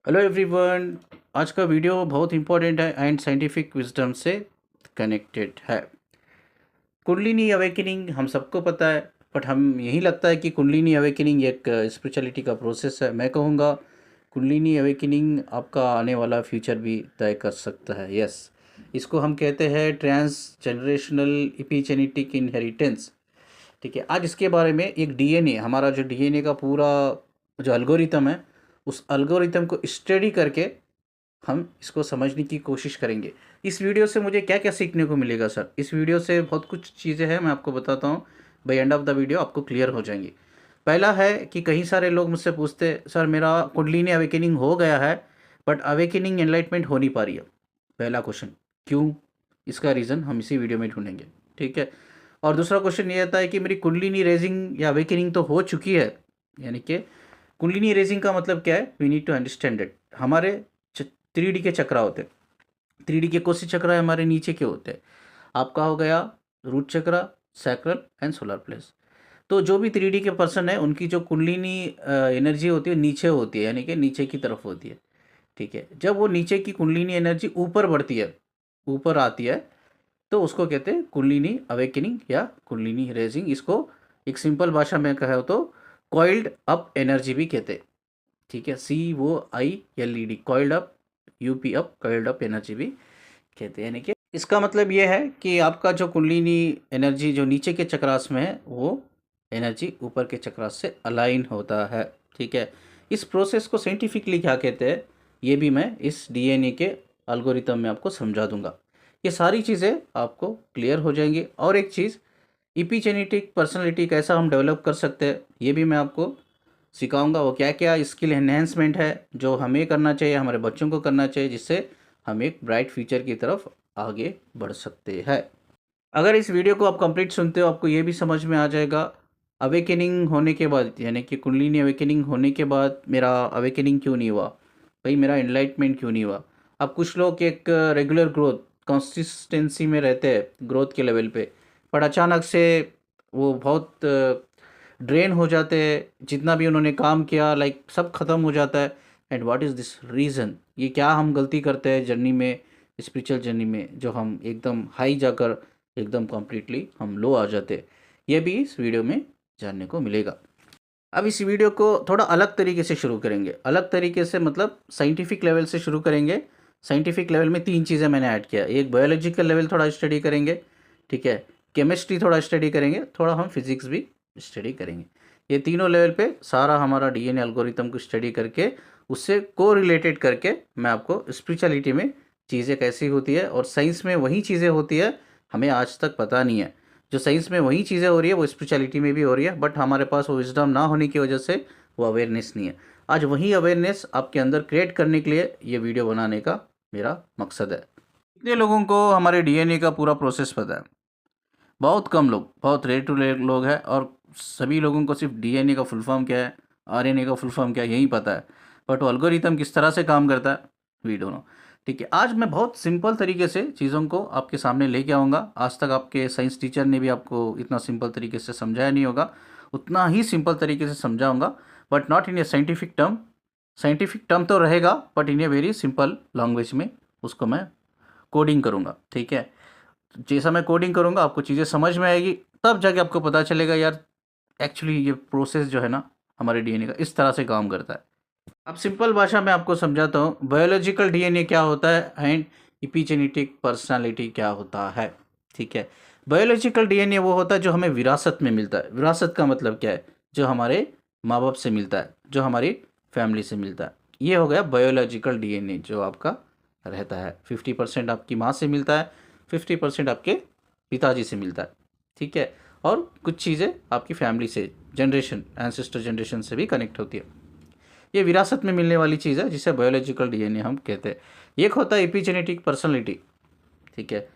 Hello everyone. आज का video बहुत इंपॉर्टेंट है एंड साइंटिफिक विजडम से कनेक्टेड है। कुंडलिनी अवेकनिंग हम सबको पता है, बट हम यही लगता है कि कुंडलिनी अवेकनिंग एक स्पिरिचुअलिटी का प्रोसेस है। मैं कहूँगा कुंडलिनी अवेकनिंग आपका आने वाला फ्यूचर भी तय कर सकता है। यस, इसको हम कहते हैं ट्रांस जनरेशनल इपिजेनेटिक इनहेरिटेंस। ठीक है, आज इसके बारे में एक डीएनए, हमारा जो डीएनए का पूरा जो एल्गोरिथम है, उस एल्गोरिथम को स्टडी करके हम इसको समझने की कोशिश करेंगे। इस वीडियो से मुझे क्या क्या सीखने को मिलेगा सर? इस वीडियो से बहुत कुछ चीज़ें हैं, मैं आपको बताता हूँ। By end of the video आपको क्लियर हो जाएंगी। पहला है कि कई सारे लोग मुझसे पूछते हैं, सर मेरा कुंडलिनी अवेकनिंग हो गया है बट अवेकनिंग एनलाइटमेंट हो नहीं पा रही है। पहला क्वेश्चन, क्यों? इसका रीज़न हम इसी वीडियो में ढूंढेंगे। ठीक है। और दूसरा क्वेश्चन ये आता है कि मेरी कुंडलिनी रेजिंग या अवेकनिंग तो हो चुकी है, यानी कि कुंडलिनी रेजिंग का मतलब क्या है? We need to understand it. हमारे 3D के चक्र होते हैं। 3D के कौन से चक्र है? हमारे नीचे के होते हैं। आपका हो गया रूट चक्र, सैक्रल एंड सोलर प्लेक्स। तो जो भी 3D के पर्सन है उनकी जो कुंडलिनी एनर्जी होती है नीचे होती है, यानी कि नीचे की तरफ होती है। ठीक है। जब वो नीचे की कुंडलिनी एनर्जी ऊपर बढ़ती है, ऊपर आती है, तो उसको कहते हैं कुंडलिनी अवेकनिंग या कुंडलिनी रेजिंग। इसको एक सिंपल भाषा में कहे तो कॉइल्ड अप एनर्जी भी कहते हैं। ठीक है, COILED, coiled up, UP up, coiled up energy भी कहते हैं। यानी कि इसका मतलब ये है कि आपका जो कुंडलिनी एनर्जी जो नीचे के चक्रास में है, वो एनर्जी ऊपर के चक्रास से अलाइन होता है। ठीक है। इस प्रोसेस को साइंटिफिकली क्या कहते हैं, ये भी मैं इस DNA के एल्गोरिथम में आपको समझा दूंगा। ये सारी चीज़ें आपको क्लियर हो जाएंगी। और एक चीज़, इपीजेनेटिक पर्सनैलिटी कैसा हम डेवलप कर सकते हैं, ये भी मैं आपको सिखाऊंगा। वो क्या क्या स्किल एनहेंसमेंट है जो हमें करना चाहिए, हमारे बच्चों को करना चाहिए, जिससे हम एक ब्राइट फ्यूचर की तरफ आगे बढ़ सकते हैं। अगर इस वीडियो को आप कंप्लीट सुनते हो, आपको ये भी समझ में आ जाएगा अवेकनिंग होने के बाद, यानी कि कुंडलिनी अवेकनिंग होने के बाद मेरा अवेकनिंग क्यों नहीं हुआ, भाई मेरा एनलाइटमेंट क्यों नहीं हुआ। अब कुछ लोग एक रेगुलर ग्रोथ, कंसिस्टेंसी में रहते हैं ग्रोथ के लेवल पे, पर अचानक से वो बहुत ड्रेन हो जाते हैं। जितना भी उन्होंने काम किया, लाइक सब खत्म हो जाता है। And what is this reason? ये क्या हम गलती करते हैं जर्नी में, स्पिरिचुअल जर्नी में, जो हम एकदम हाई जाकर एकदम कम्प्लीटली हम लो आ जाते हैं? ये भी इस वीडियो में जानने को मिलेगा। अब इस वीडियो को थोड़ा अलग तरीके से शुरू करेंगे। अलग तरीके से मतलब साइंटिफिक लेवल से शुरू करेंगे। साइंटिफिक लेवल में 3 चीज़ें मैंने ऐड किया। एक बायोलॉजिकल लेवल थोड़ा स्टडी करेंगे, ठीक है, केमिस्ट्री थोड़ा स्टडी करेंगे, थोड़ा हम फिजिक्स भी स्टडी करेंगे। ये तीनों लेवल पे सारा हमारा DNA एल्गोरिथम को स्टडी करके उससे को रिलेटेड करके मैं आपको स्पिरिचुअलिटी में चीज़ें कैसी होती है, और साइंस में वही चीज़ें होती है हमें आज तक पता नहीं है। जो साइंस में वही चीज़ें हो रही है वो स्पिरिचुअलिटी में भी हो रही है, बट हमारे पास वो विजडम ना होने की वजह से वो अवेयरनेस नहीं है। आज वही अवेयरनेस आपके अंदर क्रिएट करने के लिए ये वीडियो बनाने का मेरा मकसद है। कितने लोगों को हमारे DNA का पूरा प्रोसेस पता है? बहुत कम लोग, बहुत रेयर टू रेयर लोग हैं। और सभी लोगों को सिर्फ DNA का फुल फॉर्म क्या है, RNA का फुल फॉर्म क्या है, यही पता है। बट वो एल्गोरिथम किस तरह से काम करता है, वी डोंट नो। ठीक है, आज मैं बहुत सिंपल तरीके से चीज़ों को आपके सामने लेके आऊँगा। आज तक आपके साइंस टीचर ने भी आपको इतना सिंपल तरीके से समझाया नहीं होगा, उतना ही सिंपल तरीके से समझाऊँगा, but not in A scientific term. Scientific term तो रहेगा, but in a very simple language में उसको मैं कोडिंग करूँगा। ठीक है, जैसा मैं कोडिंग करूँगा आपको चीज़ें समझ में आएगी, तब जाके आपको पता चलेगा यार एक्चुअली ये प्रोसेस जो है ना हमारे DNA का इस तरह से काम करता है। अब सिंपल भाषा में आपको समझाता हूँ, बायोलॉजिकल DNA क्या होता है एंड इपिजेनेटिक पर्सनालिटी क्या होता है। ठीक है, बायोलॉजिकल DNA वो होता है जो हमें विरासत में मिलता है। विरासत का मतलब क्या है? जो हमारे माँ बाप से मिलता है, जो हमारी फैमिली से मिलता है, ये हो गया बायोलॉजिकल DNA जो आपका रहता है। 50% आपकी माँ से मिलता है, 50% आपके पिताजी से मिलता है। ठीक है, और कुछ चीज़ें आपकी फैमिली से, जनरेशन, एंसेस्टर जनरेशन से भी कनेक्ट होती है। ये विरासत में मिलने वाली चीज़ है जिसे बायोलॉजिकल DNA हम कहते हैं। एक होता है एपिजेनेटिक पर्सनालिटी। ठीक है,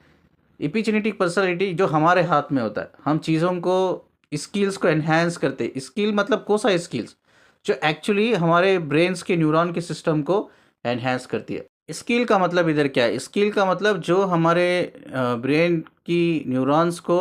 एपिजेनेटिक पर्सनालिटी जो हमारे हाथ में होता है, हम चीज़ों को, स्किल्स को एनहांस करते हैं। स्किल मतलब कौन सा स्किल्स? जो एक्चुअली हमारे ब्रेन्स के न्यूरॉन के सिस्टम को एनहांस करती है। स्किल का मतलब इधर क्या है? स्किल का मतलब जो हमारे ब्रेन की न्यूरॉन्स को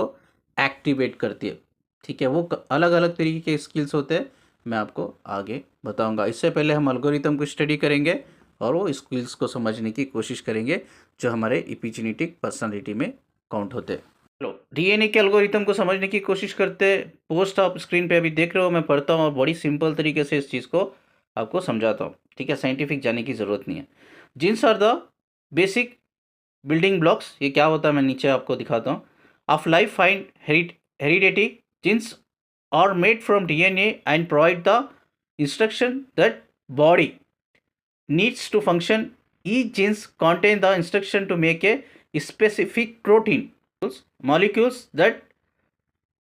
एक्टिवेट करती है। ठीक है, वो अलग अलग तरीके के स्किल्स होते हैं, मैं आपको आगे बताऊंगा। इससे पहले हम एल्गोरिथम को स्टडी करेंगे, और वो स्किल्स को समझने की कोशिश करेंगे जो हमारे इपिजेनेटिक पर्सनालिटी में काउंट होते हैं। चलो डीएनए के एल्गोरिथम को समझने की कोशिश करते हैं। पोस्ट आप स्क्रीन पे अभी देख रहे हो, मैं पढ़ता हूँ और बड़ी सिंपल तरीके से इस चीज़ को आपको समझाता हूँ, ठीक है। साइंटिफिक जाने की ज़रूरत नहीं है। Genes are the basic building blocks. ये क्या होता है मैं नीचे आपको दिखाता हूँ। Of life find heredity genes are made from DNA and provide the instruction that body needs to function. Each genes contain the instruction to make a specific protein molecules that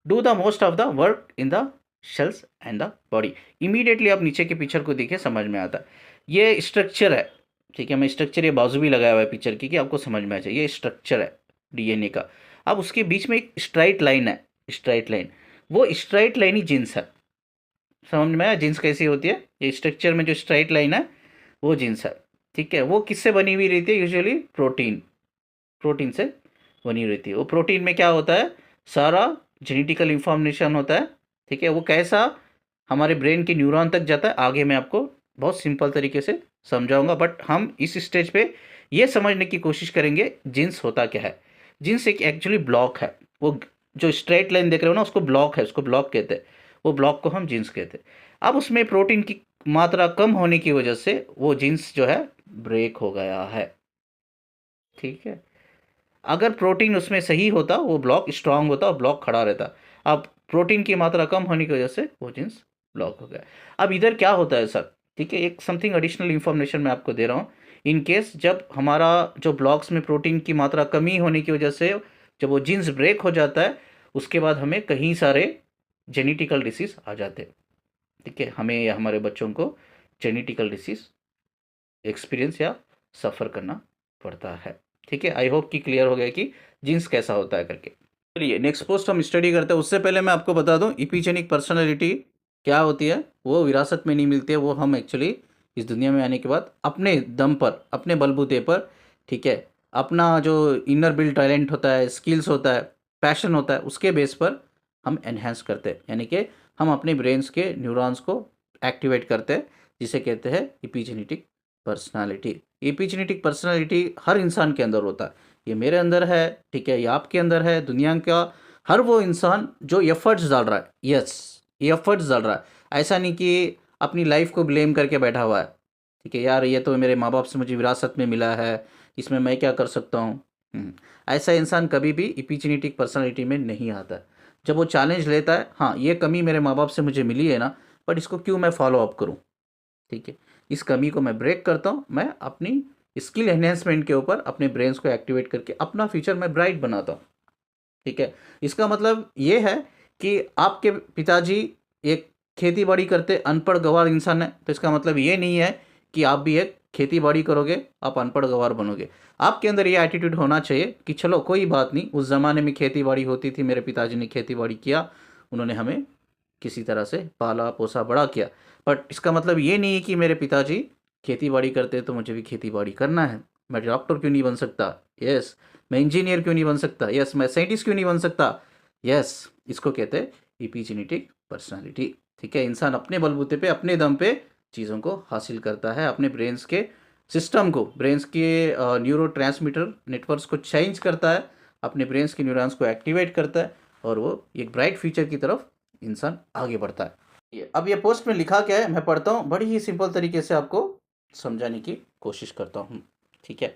do the most of the work in the cells and the body. Immediately आप नीचे के picture को देखिए, समझ में आता है। ये स्ट्रक्चर है, ठीक है। मैं स्ट्रक्चर ये बाजू भी लगाया हुआ है पिक्चर की कि आपको समझ में आ जाए। ये स्ट्रक्चर है डीएनए का। अब उसके बीच में एक स्ट्राइट लाइन है, स्ट्राइट लाइन, वो स्ट्राइट लाइन ही जीन्स है। समझ में आया जीन्स कैसी होती है? ये स्ट्रक्चर में जो स्ट्राइट लाइन है वो जीन्स है, ठीक है। वो किससे बनी हुई रहती है? यूजुअली प्रोटीन से बनी रहती है। वो प्रोटीन में क्या होता है? सारा जेनेटिकल इंफॉर्मेशन होता है, ठीक है। वो कैसा हमारे ब्रेन के न्यूरॉन तक जाता है, आगे मैं आपको बहुत सिंपल तरीके से समझाऊंगा। बट हम इस स्टेज पे ये समझने की कोशिश करेंगे जीन्स होता क्या है। जीन्स एक एक्चुअली ब्लॉक है। वो जो स्ट्रेट लाइन देख रहे हो ना, उसको ब्लॉक है, उसको ब्लॉक कहते हैं। वो ब्लॉक को हम जीन्स कहते हैं। अब उसमें प्रोटीन की मात्रा कम होने की वजह से वो जीन्स जो है ब्रेक हो गया है, ठीक है। अगर प्रोटीन उसमें सही होता, वो ब्लॉक स्ट्रांग होता और ब्लॉक खड़ा रहता। अब प्रोटीन की मात्रा कम होने की वजह से वो जीन्स ब्लॉक हो गया। अब इधर क्या होता है सर, ठीक है, एक समथिंग एडिशनल इन्फॉर्मेशन मैं आपको दे रहा हूँ। इन केस जब हमारा जो ब्लॉक्स में प्रोटीन की मात्रा कमी होने की वजह से जब वो जीन्स ब्रेक हो जाता है, उसके बाद हमें कई सारे जेनेटिकल डिसीज़ आ जाते हैं, ठीक है। हमें या हमारे बच्चों को जेनेटिकल डिसीज़ एक्सपीरियंस या सफ़र करना पड़ता है, ठीक है। आई होप कि क्लियर हो गया कि जीन्स कैसा होता है करके। चलिए नेक्स्ट पोस्ट हम स्टडी करते हैं। उससे पहले मैं आपको बता दूं इपिजेनिक पर्सनालिटी क्या होती है। वो विरासत में नहीं मिलती है, वो हम एक्चुअली इस दुनिया में आने के बाद अपने दम पर, अपने बलबूते पर, ठीक है, अपना जो इनर बिल्ड टैलेंट होता है, स्किल्स होता है, पैशन होता है, उसके बेस पर हम एनहेंस करते हैं। यानी कि हम अपने ब्रेन्स के न्यूरॉन्स को एक्टिवेट करते हैं, जिसे कहते हैं इपिजेनेटिक पर्सनालिटी। इपिजेनेटिक पर्सनालिटी हर इंसान के अंदर होता है। ये मेरे अंदर है, ठीक है, ये आपके अंदर है। दुनिया का हर वो इंसान जो एफर्ट्स डाल रहा है, यस, ये एफर्ट्स डाल रहा है। ऐसा नहीं कि अपनी लाइफ को ब्लेम करके बैठा हुआ है, ठीक है, यार ये तो मेरे माँ बाप से मुझे विरासत में मिला है, इसमें मैं क्या कर सकता हूँ। ऐसा इंसान कभी भी इपिजेनेटिक पर्सनालिटी में नहीं आता है। जब वो चैलेंज लेता है, हाँ ये कमी मेरे माँ बाप से मुझे मिली है ना, बट इसको क्यों मैं फॉलो अप करूँ, ठीक है, इस कमी को मैं ब्रेक करता हूँ। मैं अपनी स्किल एनहेंसमेंट के ऊपर अपने ब्रेन्स को एक्टिवेट करके अपना फ्यूचर मैं ब्राइट बनाता हूँ, ठीक है। इसका मतलब ये है कि आपके पिताजी एक खेती बाड़ी करते अनपढ़ गंवार इंसान है, तो इसका मतलब ये नहीं है कि आप भी एक खेती बाड़ी करोगे आप अनपढ़ गंवार बनोगे। आपके अंदर ये एटीट्यूड होना चाहिए कि चलो कोई बात नहीं, उस ज़माने में खेती बाड़ी होती थी, मेरे पिताजी ने खेती बाड़ी किया, उन्होंने हमें किसी तरह से पाला पोसा बड़ा किया। बट इसका मतलब ये नहीं है कि मेरे पिताजी खेती बाड़ी करते तो मुझे भी खेती बाड़ी करना है। मैं डॉक्टर क्यों नहीं बन सकता? यस। मैं इंजीनियर क्यों नहीं बन सकता? यस। मैं साइंटिस्ट क्यों नहीं बन सकता? यस। इसको कहते हैं इपिजेनेटिक पर्सनालिटी, ठीक है। इंसान अपने बलबूते पे, अपने दम पे चीज़ों को हासिल करता है, अपने ब्रेन्स के सिस्टम को, ब्रेन्स के न्यूरो ट्रांसमीटर नेटवर्क्स को चेंज करता है, अपने ब्रेन्स के न्यूरॉन्स को एक्टिवेट करता है, और वो एक ब्राइट फ्यूचर की तरफ इंसान आगे बढ़ता है। अब ये पोस्ट में लिखा क्या है मैं पढ़ता हूँ, बड़ी ही सिंपल तरीके से आपको समझाने की कोशिश करता हूँ, ठीक है।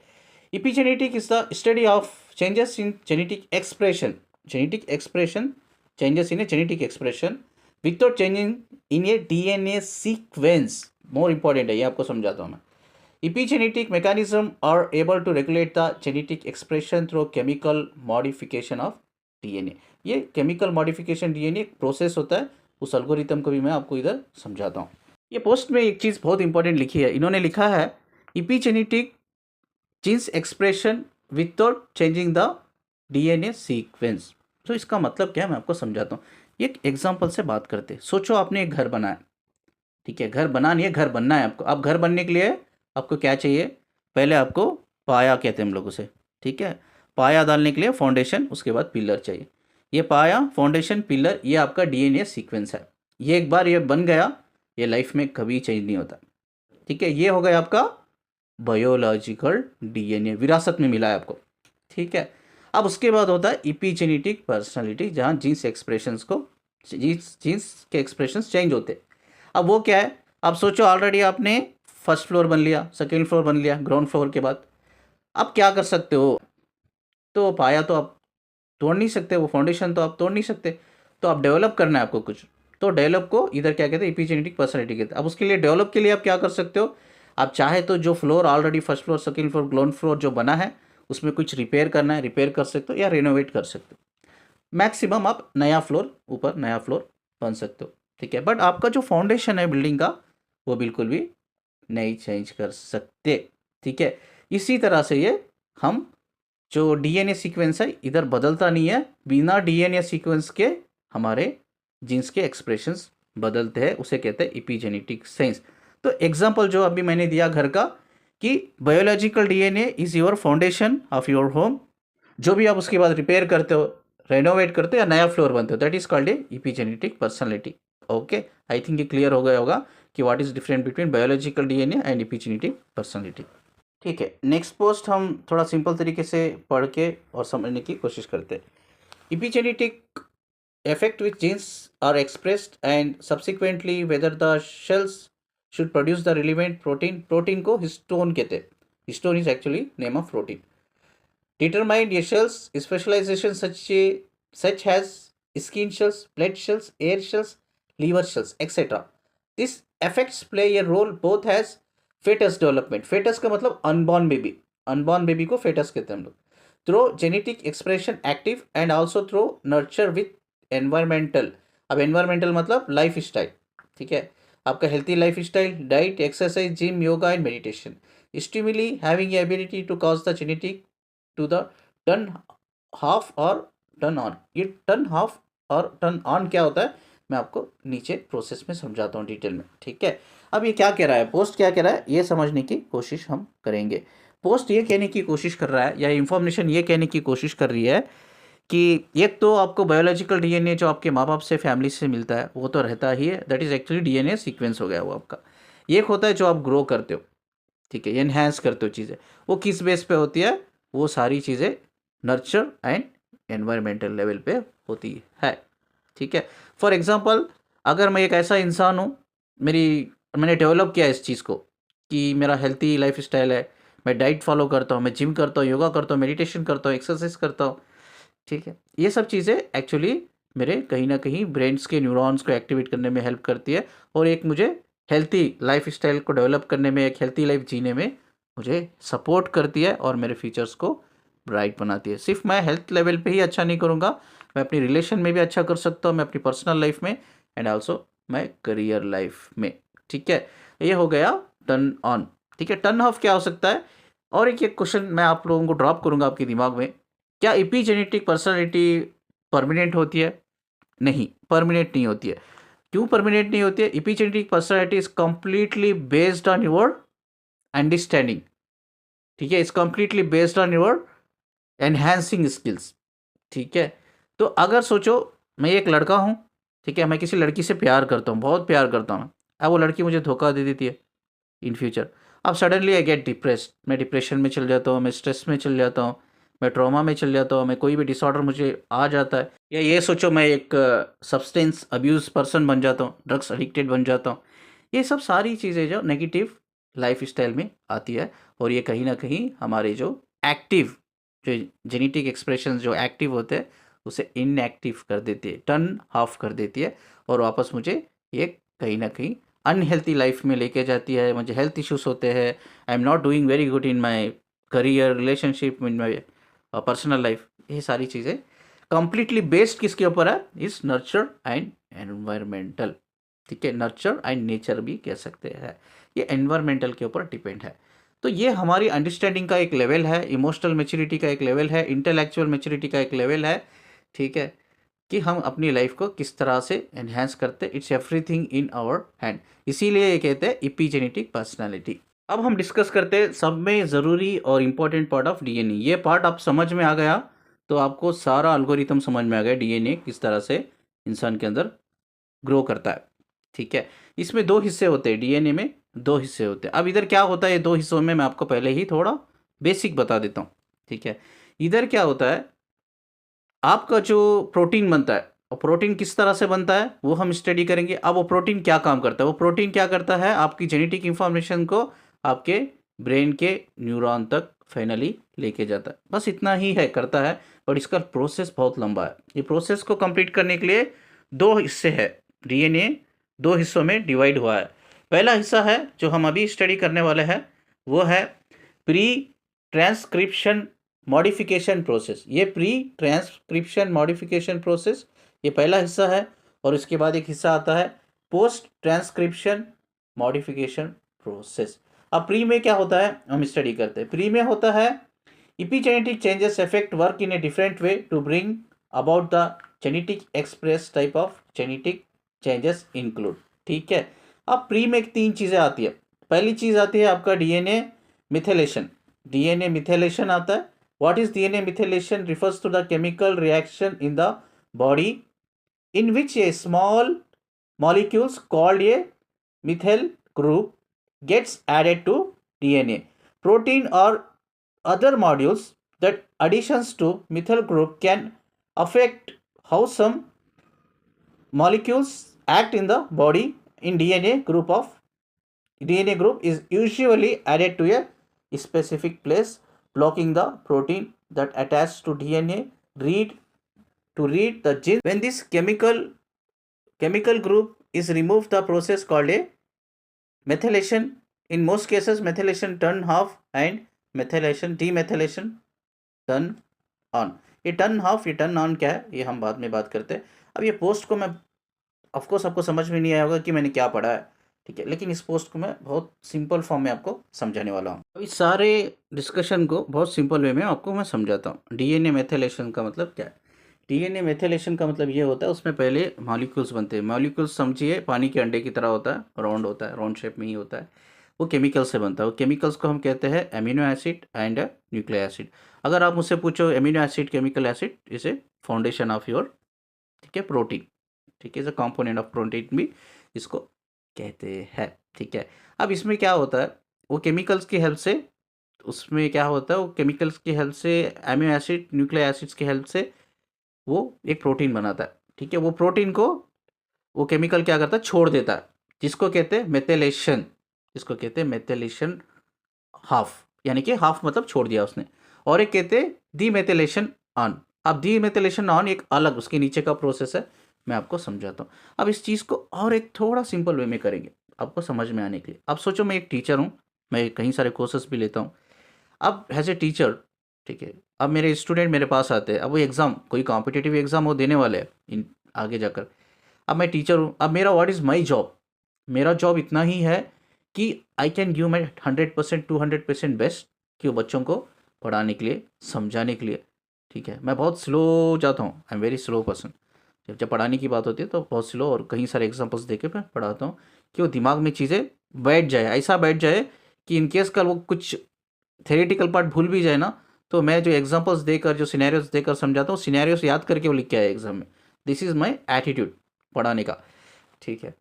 Epigenetic is the study of changes in genetic expression, genetic expression, changes in a genetic expression without changing in a DNA sequence. More important है, ये आपको समझाता हूँ मैं। Epigenetic mechanism are able to regulate the genetic expression through chemical modification of DNA। ये chemical modification DNA process होता है, उस एल्गोरिथम को भी मैं आपको इधर समझाता हूँ। ये पोस्ट में एक चीज़ बहुत इंपॉर्टेंट लिखी है, इन्होंने लिखा है epigenetic genes expression without changing the DNA sequence. तो इसका मतलब क्या है मैं आपको समझाता हूँ। एक एग्जाम्पल से बात करते हैं। सोचो आपने एक घर बनाया, ठीक है, घर बनानी है, घर बनना है आपको। अब घर बनने के लिए आपको क्या चाहिए? पहले आपको पाया कहते हैं हम लोग उसे, ठीक है। पाया डालने के लिए फाउंडेशन, उसके बाद पिलर चाहिए। ये पाया, फाउंडेशन, पिलर, ये आपका डीएनए सीक्वेंस है। ये एक बार ये बन गया, ये लाइफ में कभी चेंज नहीं होता, ठीक है। ये हो गया आपका बायोलॉजिकल डीएनए, विरासत में मिला है आपको, ठीक है। अब उसके बाद होता है इपीजेनेटिक पर्सनालिटी, जहाँ जीन्स एक्सप्रेशंस को जीन्स के एक्सप्रेशंस चेंज होते हैं। अब वो क्या है, अब सोचो ऑलरेडी आपने फर्स्ट फ्लोर बन लिया, सेकेंड फ्लोर बन लिया, ग्राउंड फ्लोर के बाद अब क्या कर सकते हो, तो पाया तो आप तोड़ नहीं सकते, वो फाउंडेशन तो आप तोड़ नहीं सकते, तो आप डेवलप करना है आपको कुछ, तो डेवलप को इधर क्या कहते हैं, इपीजेनेटिक पर्सनैलिटी कहते हैं। अब उसके लिए डेवलप के लिए आप क्या कर सकते हो, आप चाहे तो जो floor already first floor second floor ground floor जो बना है उसमें कुछ रिपेयर करना है, रिपेयर कर सकते हो या रिनोवेट कर सकते हो। मैक्सिमम आप नया फ्लोर, ऊपर नया फ्लोर बन सकते हो, ठीक है। बट आपका जो फाउंडेशन है बिल्डिंग का वो बिल्कुल भी नहीं चेंज कर सकते, ठीक है। इसी तरह से ये हम जो डीएनए सीक्वेंस है इधर बदलता नहीं है, बिना डीएनए सीक्वेंस के हमारे जीन्स के एक्सप्रेशंस बदलते हैं, उसे कहते हैं इपीजेनेटिक सेंस। तो एग्जांपल जो अभी मैंने दिया घर का, कि biological DNA is your foundation of your home, जो भी आप उसके बाद रिपेयर करते हो, रेनोवेट करते हो या नया फ्लोर बनते हो, that is called a epigenetic personality. Okay, I think ये क्लियर हो गया होगा कि what is different between biological DNA and epigenetic personality, ठीक है। नेक्स्ट पोस्ट हम थोड़ा सिंपल तरीके से पढ़ के और समझने की कोशिश करते हैं। Epigenetic effect which genes are expressed and subsequently whether the cells should produce the relevant protein, protein को histone कहते हैं, histone is actually name of protein, determine a cells specialization such as skin cells, blood cells, air cells, liver cells, etc. This effects play a role both as fetus development, fetus का मतलब unborn baby, unborn baby को fetus कहते हैं हम लोग, through genetic expression active and also through nurture with environmental. अब environmental मतलब life style, ठीक है, आपका healthy life style, diet, exercise, gym, yoga and meditation, stimuli having ability to cause the genetic to the turn off और turn on. ये turn off और turn on क्या होता है मैं आपको नीचे प्रोसेस में समझाता हूँ डिटेल में, ठीक है। अब ये क्या कह रहा है, पोस्ट क्या कह रहा है, ये समझने की कोशिश हम करेंगे। पोस्ट ये कहने की कोशिश कर रहा है या इंफॉर्मेशन ये कहने की कोशिश कर रही है कि एक तो आपको बायोलॉजिकल डीएनए जो आपके माँ बाप से, फैमिली से मिलता है वो तो रहता ही है, that is actually DNA sequence हो गया वो आपका। एक होता है जो आप ग्रो करते हो, ठीक है, एनहेंस करते हो चीज़ें, वो किस बेस पे होती है, वो सारी चीज़ें नर्चर एंड एनवायरमेंटल लेवल पे होती है, ठीक है। फॉर एग्जांपल अगर मैं एक ऐसा इंसान हूँ, मैंने डेवलप किया इस चीज़ को कि मेरा हेल्थी लाइफ स्टाइल है, मैं डाइट फॉलो करता हूँ, मैं जिम करता हूँ, योगा करता हूँ, मेडिटेशन करता हूँ, एक्सरसाइज करता हूँ, ठीक है। ये सब चीज़ें एक्चुअली मेरे कहीं ना कहीं ब्रेन्स के न्यूरॉन्स को एक्टिवेट करने में हेल्प करती है और एक मुझे हेल्थी लाइफ स्टाइल को डेवलप करने में, एक हेल्थी लाइफ जीने में मुझे सपोर्ट करती है और मेरे फीचर्स को ब्राइट बनाती है। सिर्फ मैं हेल्थ लेवल पे ही अच्छा नहीं करूँगा, मैं अपनी रिलेशन में भी अच्छा कर सकता हूँ, मैं अपनी पर्सनल लाइफ में एंड ऑल्सो मैं करियर लाइफ में, ठीक है। ये हो गया टर्न ऑन, ठीक है। टर्न ऑफ क्या हो सकता है, और एक क्वेश्चन मैं आप लोगों को ड्रॉप करूँगा आपके दिमाग में, क्या इपीजेनेटिक पर्सनालिटी परमानेंट होती है? नहीं, परमानेंट नहीं होती है। क्यों परमानेंट नहीं होती है? Epigenetic personality is completely based on your understanding, ठीक है, is completely based on your enhancing skills, ठीक है। तो अगर सोचो मैं एक लड़का हूँ, ठीक है, मैं किसी लड़की से प्यार करता हूँ, बहुत प्यार करता हूँ, अब वो लड़की मुझे धोखा दे देती है इन फ्यूचर, अब सडनली आई गेट डिप्रेस्ड, मैं डिप्रेशन में चल जाता हूँ, मैं स्ट्रेस में चल जाता हूँ, मैं ट्रॉमा में चल जाता हूँ, मैं कोई भी डिसऑर्डर मुझे आ जाता है, या ये सोचो मैं एक सब्सटेंस अब्यूज पर्सन बन जाता हूँ, ड्रग्स एडिक्टेड बन जाता हूँ। ये सब सारी चीज़ें जो नेगेटिव लाइफ स्टाइल में आती है और ये कहीं ना कहीं हमारे जो एक्टिव जो जेनेटिक एक्सप्रेशन जो एक्टिव होते हैं उसे इनएक्टिव कर देती है, टर्न ऑफ कर देती है और वापस मुझे ये कहीं ना कहीं अनहेल्थी लाइफ में लेके जाती है। मुझे हेल्थ इश्यूज होते हैं, I am not doing very good in my career, relationship, in my personal life. ये सारी चीज़ें कंप्लीटली बेस्ड किसके ऊपर है, इस नर्चर एंड एनवायरमेंटल, ठीक है, नर्चर एंड नेचर भी कह सकते हैं, ये एनवायरमेंटल के ऊपर डिपेंड है। तो ये हमारी अंडरस्टैंडिंग का एक लेवल है, इमोशनल मैच्योरिटी का एक लेवल है, इंटेलेक्चुअल मैच्योरिटी का एक लेवल है, ठीक है, कि हम अपनी लाइफ को किस तरह से एनहेंस करते हैं। It's everything in our hand, इसीलिए ये कहते हैं इपीजेनेटिक पर्सनालिटी। अब हम डिस्कस करते हैं सब में ज़रूरी और इम्पॉर्टेंट पार्ट ऑफ डीएनए। ये पार्ट आप समझ में आ गया तो आपको सारा एल्गोरिथम समझ में आ गया, डीएनए किस तरह से इंसान के अंदर ग्रो करता है, ठीक है। इसमें दो हिस्से होते हैं डीएनए में, दो हिस्से होते हैं। अब इधर क्या होता है, ये दो हिस्सों में मैं आपको पहले ही थोड़ा बेसिक बता देता हूँ, ठीक है। इधर क्या होता है, आपका जो प्रोटीन बनता है, और प्रोटीन किस तरह से बनता है वो हम स्टडी करेंगे। अब वो प्रोटीन क्या काम करता है, वो प्रोटीन क्या करता है, आपकी जेनेटिक इंफॉर्मेशन को आपके ब्रेन के न्यूरॉन तक फाइनली लेके जाता है, बस इतना ही है करता है। और इसका प्रोसेस बहुत लंबा है। ये प्रोसेस को कंप्लीट करने के लिए दो हिस्से है, डीएनए दो हिस्सों में डिवाइड हुआ है। पहला हिस्सा है जो हम अभी स्टडी करने वाले हैं, वो है प्री ट्रांसक्रिप्शन मॉडिफिकेशन प्रोसेस। ये प्री ट्रांसक्रिप्शन मॉडिफिकेशन प्रोसेस ये पहला हिस्सा है। और इसके बाद एक हिस्सा आता है पोस्ट ट्रांसक्रिप्शन मॉडिफिकेशन प्रोसेस। अब प्री में क्या होता है हम स्टडी करते हैं। प्री में होता है epigenetic changes affect work in a different way to bring about the genetic express type of genetic changes include, ठीक है। अब प्री में तीन चीज़ें आती है। पहली चीज़ आती है आपका डीएनए मिथेलेशन। डीएनए मिथेलेशन आता है। What is DNA methylation? Refers to the chemical reaction in the body in which a small molecules called a methyl group gets added to DNA. Protein or other modules that additions to methyl group can affect how some molecules act in the body. In DNA group is usually added to a specific place, blocking the protein that attaches to DNA to read the gene. When this chemical group is removed, the process called a methylation. In most cases, methylation turn off and demethylation turn on. ये turn off ये turn on क्या है ये हम बाद में बात करते हैं। अब ये पोस्ट को मैं ऑफकोर्स आपको समझ में नहीं आया होगा कि मैंने क्या पढ़ा है, ठीक है, लेकिन इस पोस्ट को मैं बहुत सिंपल फॉर्म में आपको समझाने वाला हूँ। इस सारे डिस्कशन को बहुत सिंपल वे में आपको मैं समझाता हूँ। डीएनए मेथिलेशन का मतलब क्या है? डीएनए मेथिलेशन का मतलब ये होता है उसमें पहले मॉलिक्यूल्स बनते हैं। मॉलिक्यूल्स समझिए पानी के अंडे की तरह होता है, राउंड होता है, राउंड शेप में ही होता है। वो केमिकल से बनता है। वो केमिकल्स को हम कहते हैं amino acid and nucleic acid. अगर आप मुझसे पूछो amino acid chemical acid is a foundation of your, ठीक है, प्रोटीन, ठीक है, is a component of protein भी इसको कहते हैं, ठीक है। अब इसमें क्या होता है, वो केमिकल्स की हेल्प से, उसमें क्या होता है, वो केमिकल्स की हेल्प से, एमिनो एसिड न्यूक्लिक एसिड्स की हेल्प से वो एक प्रोटीन बनाता है, ठीक है। वो प्रोटीन को वो केमिकल क्या करता है, छोड़ देता है, जिसको कहते हैं मेथिलेशन। जिसको कहते हैं मेथिलेशन हाफ, यानी कि हाफ मतलब छोड़ दिया उसने। और एक कहते हैं डीमेथिलेशन ऑन। अब डीमेथिलेशन ऑन एक अलग उसके नीचे का प्रोसेस है, मैं आपको समझाता हूँ। अब इस चीज़ को और एक थोड़ा सिंपल वे में करेंगे आपको समझ में आने के लिए। अब सोचो मैं एक टीचर हूँ, मैं कई सारे कोर्सेस भी लेता हूँ। अब एज ए टीचर, ठीक है, अब मेरे स्टूडेंट मेरे पास आते हैं, अब वो एग्ज़ाम कोई कॉम्पिटिटिव एग्ज़ाम वो देने वाले हैं इन आगे जाकर। अब मैं टीचर हूँ, अब मेरा व्हाट इज़ माई जॉब? मेरा जॉब इतना ही है कि I can give my 100% 200% best कि वो बच्चों को पढ़ाने के लिए, समझाने के लिए, ठीक है। मैं बहुत स्लो जाता हूँ, I am very slow person. जब पढ़ाने की बात होती है तो बहुत स्लो, और कई सारे एग्जांपल्स देके मैं पढ़ाता हूँ कि वो दिमाग में चीज़ें बैठ जाए, ऐसा बैठ जाए कि इन केस कल वो कुछ थेरेटिकल पार्ट भूल भी जाए ना, तो मैं जो एग्जांपल्स देकर, जो सिनेरियोस देकर समझाता हूँ, सिनेरियोस याद करके वो लिख के आए एग्जाम में। दिस इज़ माई एटीट्यूड पढ़ाने का, ठीक है।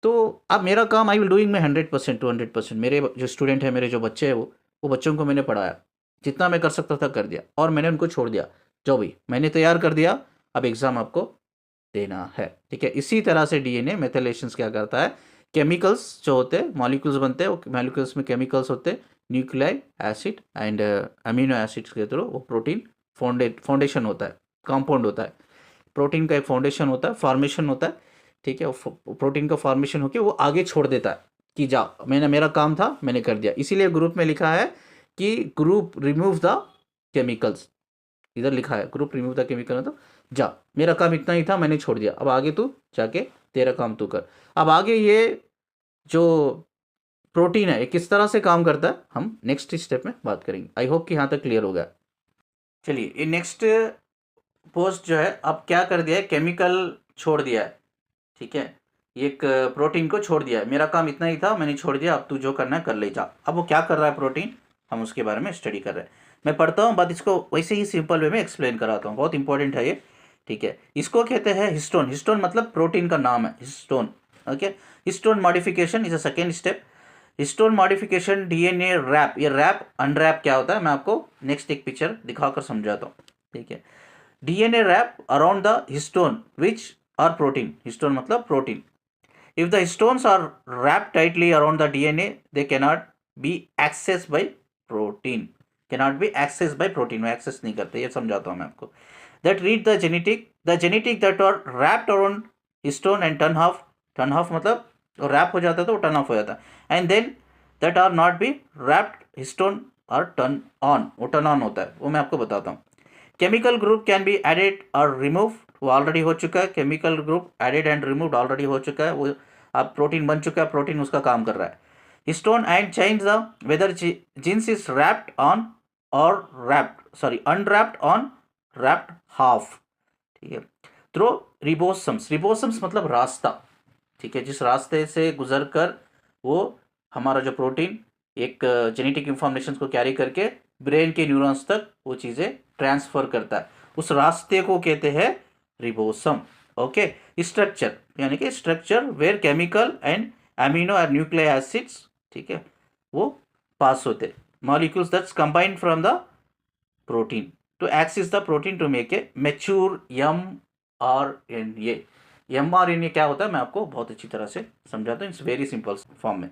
तो अब मेरा काम आई विल डूइंग माई 100% 200%। मेरे जो स्टूडेंट है, मेरे जो बच्चे हैं, वो बच्चों को मैंने पढ़ाया, जितना मैं कर सकता था कर दिया, और मैंने उनको छोड़ दिया, जो भी मैंने तैयार कर दिया, अब एग्ज़ाम आपको देना है, ठीक है। इसी तरह से डीएनए मेथिलेशंस क्या करता है, केमिकल्स जो होते हैं, मॉलिक्यूल्स बनते हैं, वो मॉलिक्यूल्स में केमिकल्स होते हैं, nucleic acid and amino acids के थ्रू वो प्रोटीन फाउंडेशन होता है, कंपाउंड होता है। प्रोटीन का एक फाउंडेशन होता है, फॉर्मेशन होता है, ठीक है। प्रोटीन का फॉर्मेशन होकर वो आगे छोड़ देता है कि जा, मेरा काम था, मैंने कर दिया। इसीलिए ग्रुप में लिखा है कि ग्रुप रिमूव द केमिकल्स। इधर लिखा है ग्रुप रिमूव द केमिकल, तो जा, मेरा काम इतना ही था, मैंने छोड़ दिया, अब आगे तू जाके तेरा काम तू कर। अब आगे ये जो प्रोटीन है ये किस तरह से काम करता है हम नेक्स्ट स्टेप में बात करेंगे। आई होप कि यहाँ तक क्लियर हो गया। चलिए, ये नेक्स्ट पोस्ट जो है, अब क्या कर दिया है, केमिकल छोड़ दिया है, ठीक है, एक प्रोटीन को छोड़ दिया है। मेरा काम इतना ही था, मैंने छोड़ दिया, अब तू जो करना है कर ले जा। अब वो क्या कर रहा है प्रोटीन, हम उसके बारे में स्टडी कर रहे हैं। मैं पढ़ता हूँ, बात इसको वैसे ही सिंपल वे में एक्सप्लेन कराता हूँ, बहुत इंपॉर्टेंट है ये, ठीक है। इसको कहते हैं हिस्टोन। हिस्टोन मतलब प्रोटीन का नाम है, histone, okay. Histone modification is a second step histone modification, DNA wrap, ये रैप अनरैप क्या होता है मैं आपको नेक्स्ट एक पिक्चर दिखाकर समझाता हूँ, ठीक है। DNA wrap around the histone which are protein, histone मतलब protein. If the histones are wrap tightly around the DNA they cannot be access by protein, cannot be access by protein, वो access नहीं करते, ये समझाता हूँ मैं आपको। That read the genetic that are wrapped around histone and turn off मतलब wrap हो जाता है तो वो टर्न ऑफ हो जाता है। And then that are not be wrapped histone are turn on, वो टर्न ऑन होता है, वो मैं आपको बताता हूँ। Chemical group can be added और रिमूव, वो ऑलरेडी हो चुका है, chemical group added and removed already हो चुका है, वो अब प्रोटीन बन चुका है, प्रोटीन उसका काम कर रहा है। Histone and change the weather genes is wrapped on और अनरैप्ड ऑन रैप्ड हाफ, ठीक है। थ्रो रिबोसम्स, रिबोसम्स मतलब रास्ता, ठीक है, जिस रास्ते से गुजर कर वो हमारा जो प्रोटीन एक जेनेटिक इंफॉर्मेशन को कैरी करके ब्रेन के न्यूरॉन्स तक वो चीज़ें ट्रांसफर करता है, उस रास्ते को कहते हैं रिबोसम। ओके, स्ट्रक्चर यानी कि structure where chemical and amino और न्यूक्लिक एसिड्स, ठीक है, वो पास होते molecules that's combined from the protein to access the protein to make a mature mRNA। mRNA क्या होता है मैं आपको बहुत अच्छी तरह से समझाता हूँ, इट्स वेरी सिंपल फॉर्म में।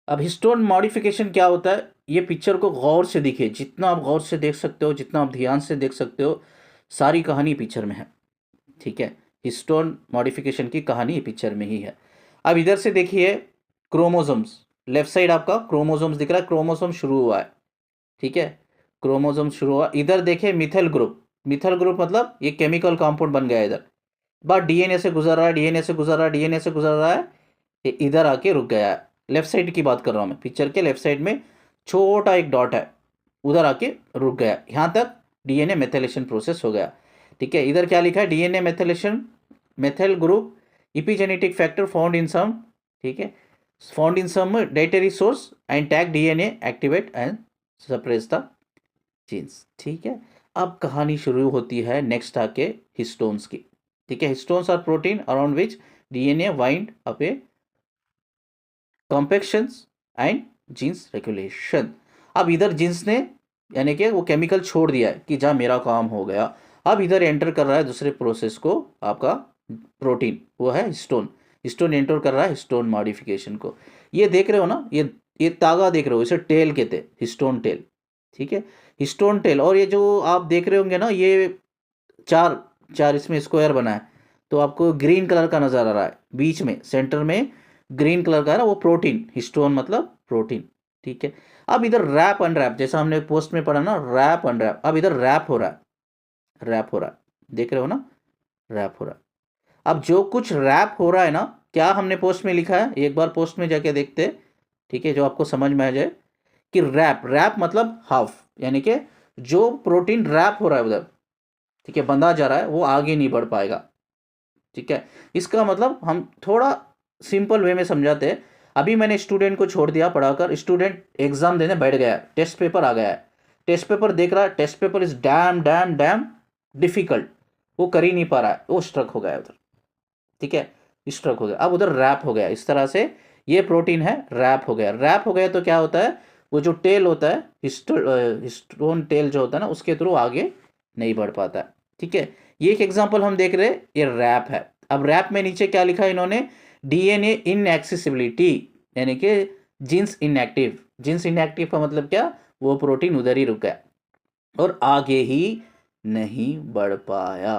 अब हिस्टोन मॉडिफिकेशन क्या होता है, ये पिक्चर को गौर से दिखे, जितना आप गौर से देख सकते हो, जितना आप ध्यान से देख सकते हो, सारी कहानी पिक्चर में है, ठीक है। हिस्टोन मॉडिफिकेशन की कहानी पिक्चर में ही है। अब इधर से देखिए क्रोमोसोम्स, लेफ्ट साइड आपका क्रोमोसोम्स दिख रहा है, क्रोमोसोम शुरू हुआ है, ठीक है, क्रोमोसोम शुरू हुआ। इधर देखिए मिथाइल ग्रुप, मिथाइल ग्रुप मतलब ये केमिकल कंपाउंड बन गया, इधर बात डीएनए से गुजर रहा है, डीएनए से गुजर रहा है, डीएनए से गुजर रहा है, ये इधर आके रुक गया है। लेफ्ट साइड की बात कर रहा हूँ मैं, पिक्चर के लेफ्ट साइड में छोटा एक डॉट है, उधर आके रुक गया, यहाँ तक डीएनए मेथिलेशन प्रोसेस हो गया, ठीक है। इधर क्या लिखा है, DNA methylation, methyl group epigenetic factor found in some, ठीक है, found in some dietary source and tag DNA activate and suppress the genes, ठीक है। अब कहानी शुरू होती है नेक्स्ट आके हिस्टोन्स की, ठीक है। Histones are protein around which DNA wind up a compactions and genes regulation. अब इधर जीन्स ने यानी कि वो केमिकल छोड़ दिया है कि जा मेरा काम हो गया, अब इधर एंटर कर रहा है दूसरे प्रोसेस को आपका प्रोटीन, वो है हिस्टोन, हिस्टोन एंटर कर रहा है हिस्टोन मॉडिफिकेशन को। ये देख रहे हो ना, ये तागा देख रहे हो, इसे टेल कहते हैं, हिस्टोन टेल, ठीक है, हिस्टोन टेल। और ये जो आप देख रहे होंगे ना, ये चार चार इसमें स्क्वायर बना है, तो आपको ग्रीन कलर का नज़र आ रहा है, बीच में सेंटर में ग्रीन कलर का है ना, वो प्रोटीन, हिस्टोन मतलब प्रोटीन, ठीक है। अब इधर रैप अनरैप, जैसा हमने पोस्ट में पढ़ा ना, रैप अनरैप, अब इधर रैप हो रहा है, रैप हो रहा है, देख रहे हो ना, रैप हो रहा है। अब जो कुछ रैप हो रहा है ना, क्या हमने पोस्ट में लिखा है, एक बार पोस्ट में जाके देखते हैं, ठीक है, जो आपको समझ में आ जाए कि रैप, रैप मतलब हाफ, यानी कि जो प्रोटीन रैप हो रहा है उधर, ठीक है, बंधा जा रहा है, वो आगे नहीं बढ़ पाएगा, ठीक है। इसका मतलब हम थोड़ा सिंपल वे में समझाते हैं। अभी मैंने स्टूडेंट को छोड़ दिया पढ़ाकर, स्टूडेंट एग्जाम देने बैठ गया है, टेस्ट पेपर आ गया है, टेस्ट पेपर देख रहा है, test paper is damn damn damn difficult, वो कर ही नहीं पा रहा है, वो स्ट्रक हो गया है उधर, ठीक है, स्ट्रक हो गया, अब उधर रैप हो गया, इस तरह से ये प्रोटीन है, रैप हो गया। रैप हो गया तो क्या होता है, वो जो टेल होता है, हिस्टोन टेल जो होता है ना, उसके थ्रू आगे नहीं बढ़ पाता है, ठीक है। ये एक एग्जांपल हम देख रहे हैं, ये रैप है। अब रैप में नीचे क्या लिखा है इन्होंने, डीएनए इनएक्सेसिबिलिटी, यानी कि जीन्स इनएक्टिव, जीन्स इनएक्टिव का मतलब क्या, वो प्रोटीन उधर ही रुक गया और आगे ही नहीं बढ़ पाया,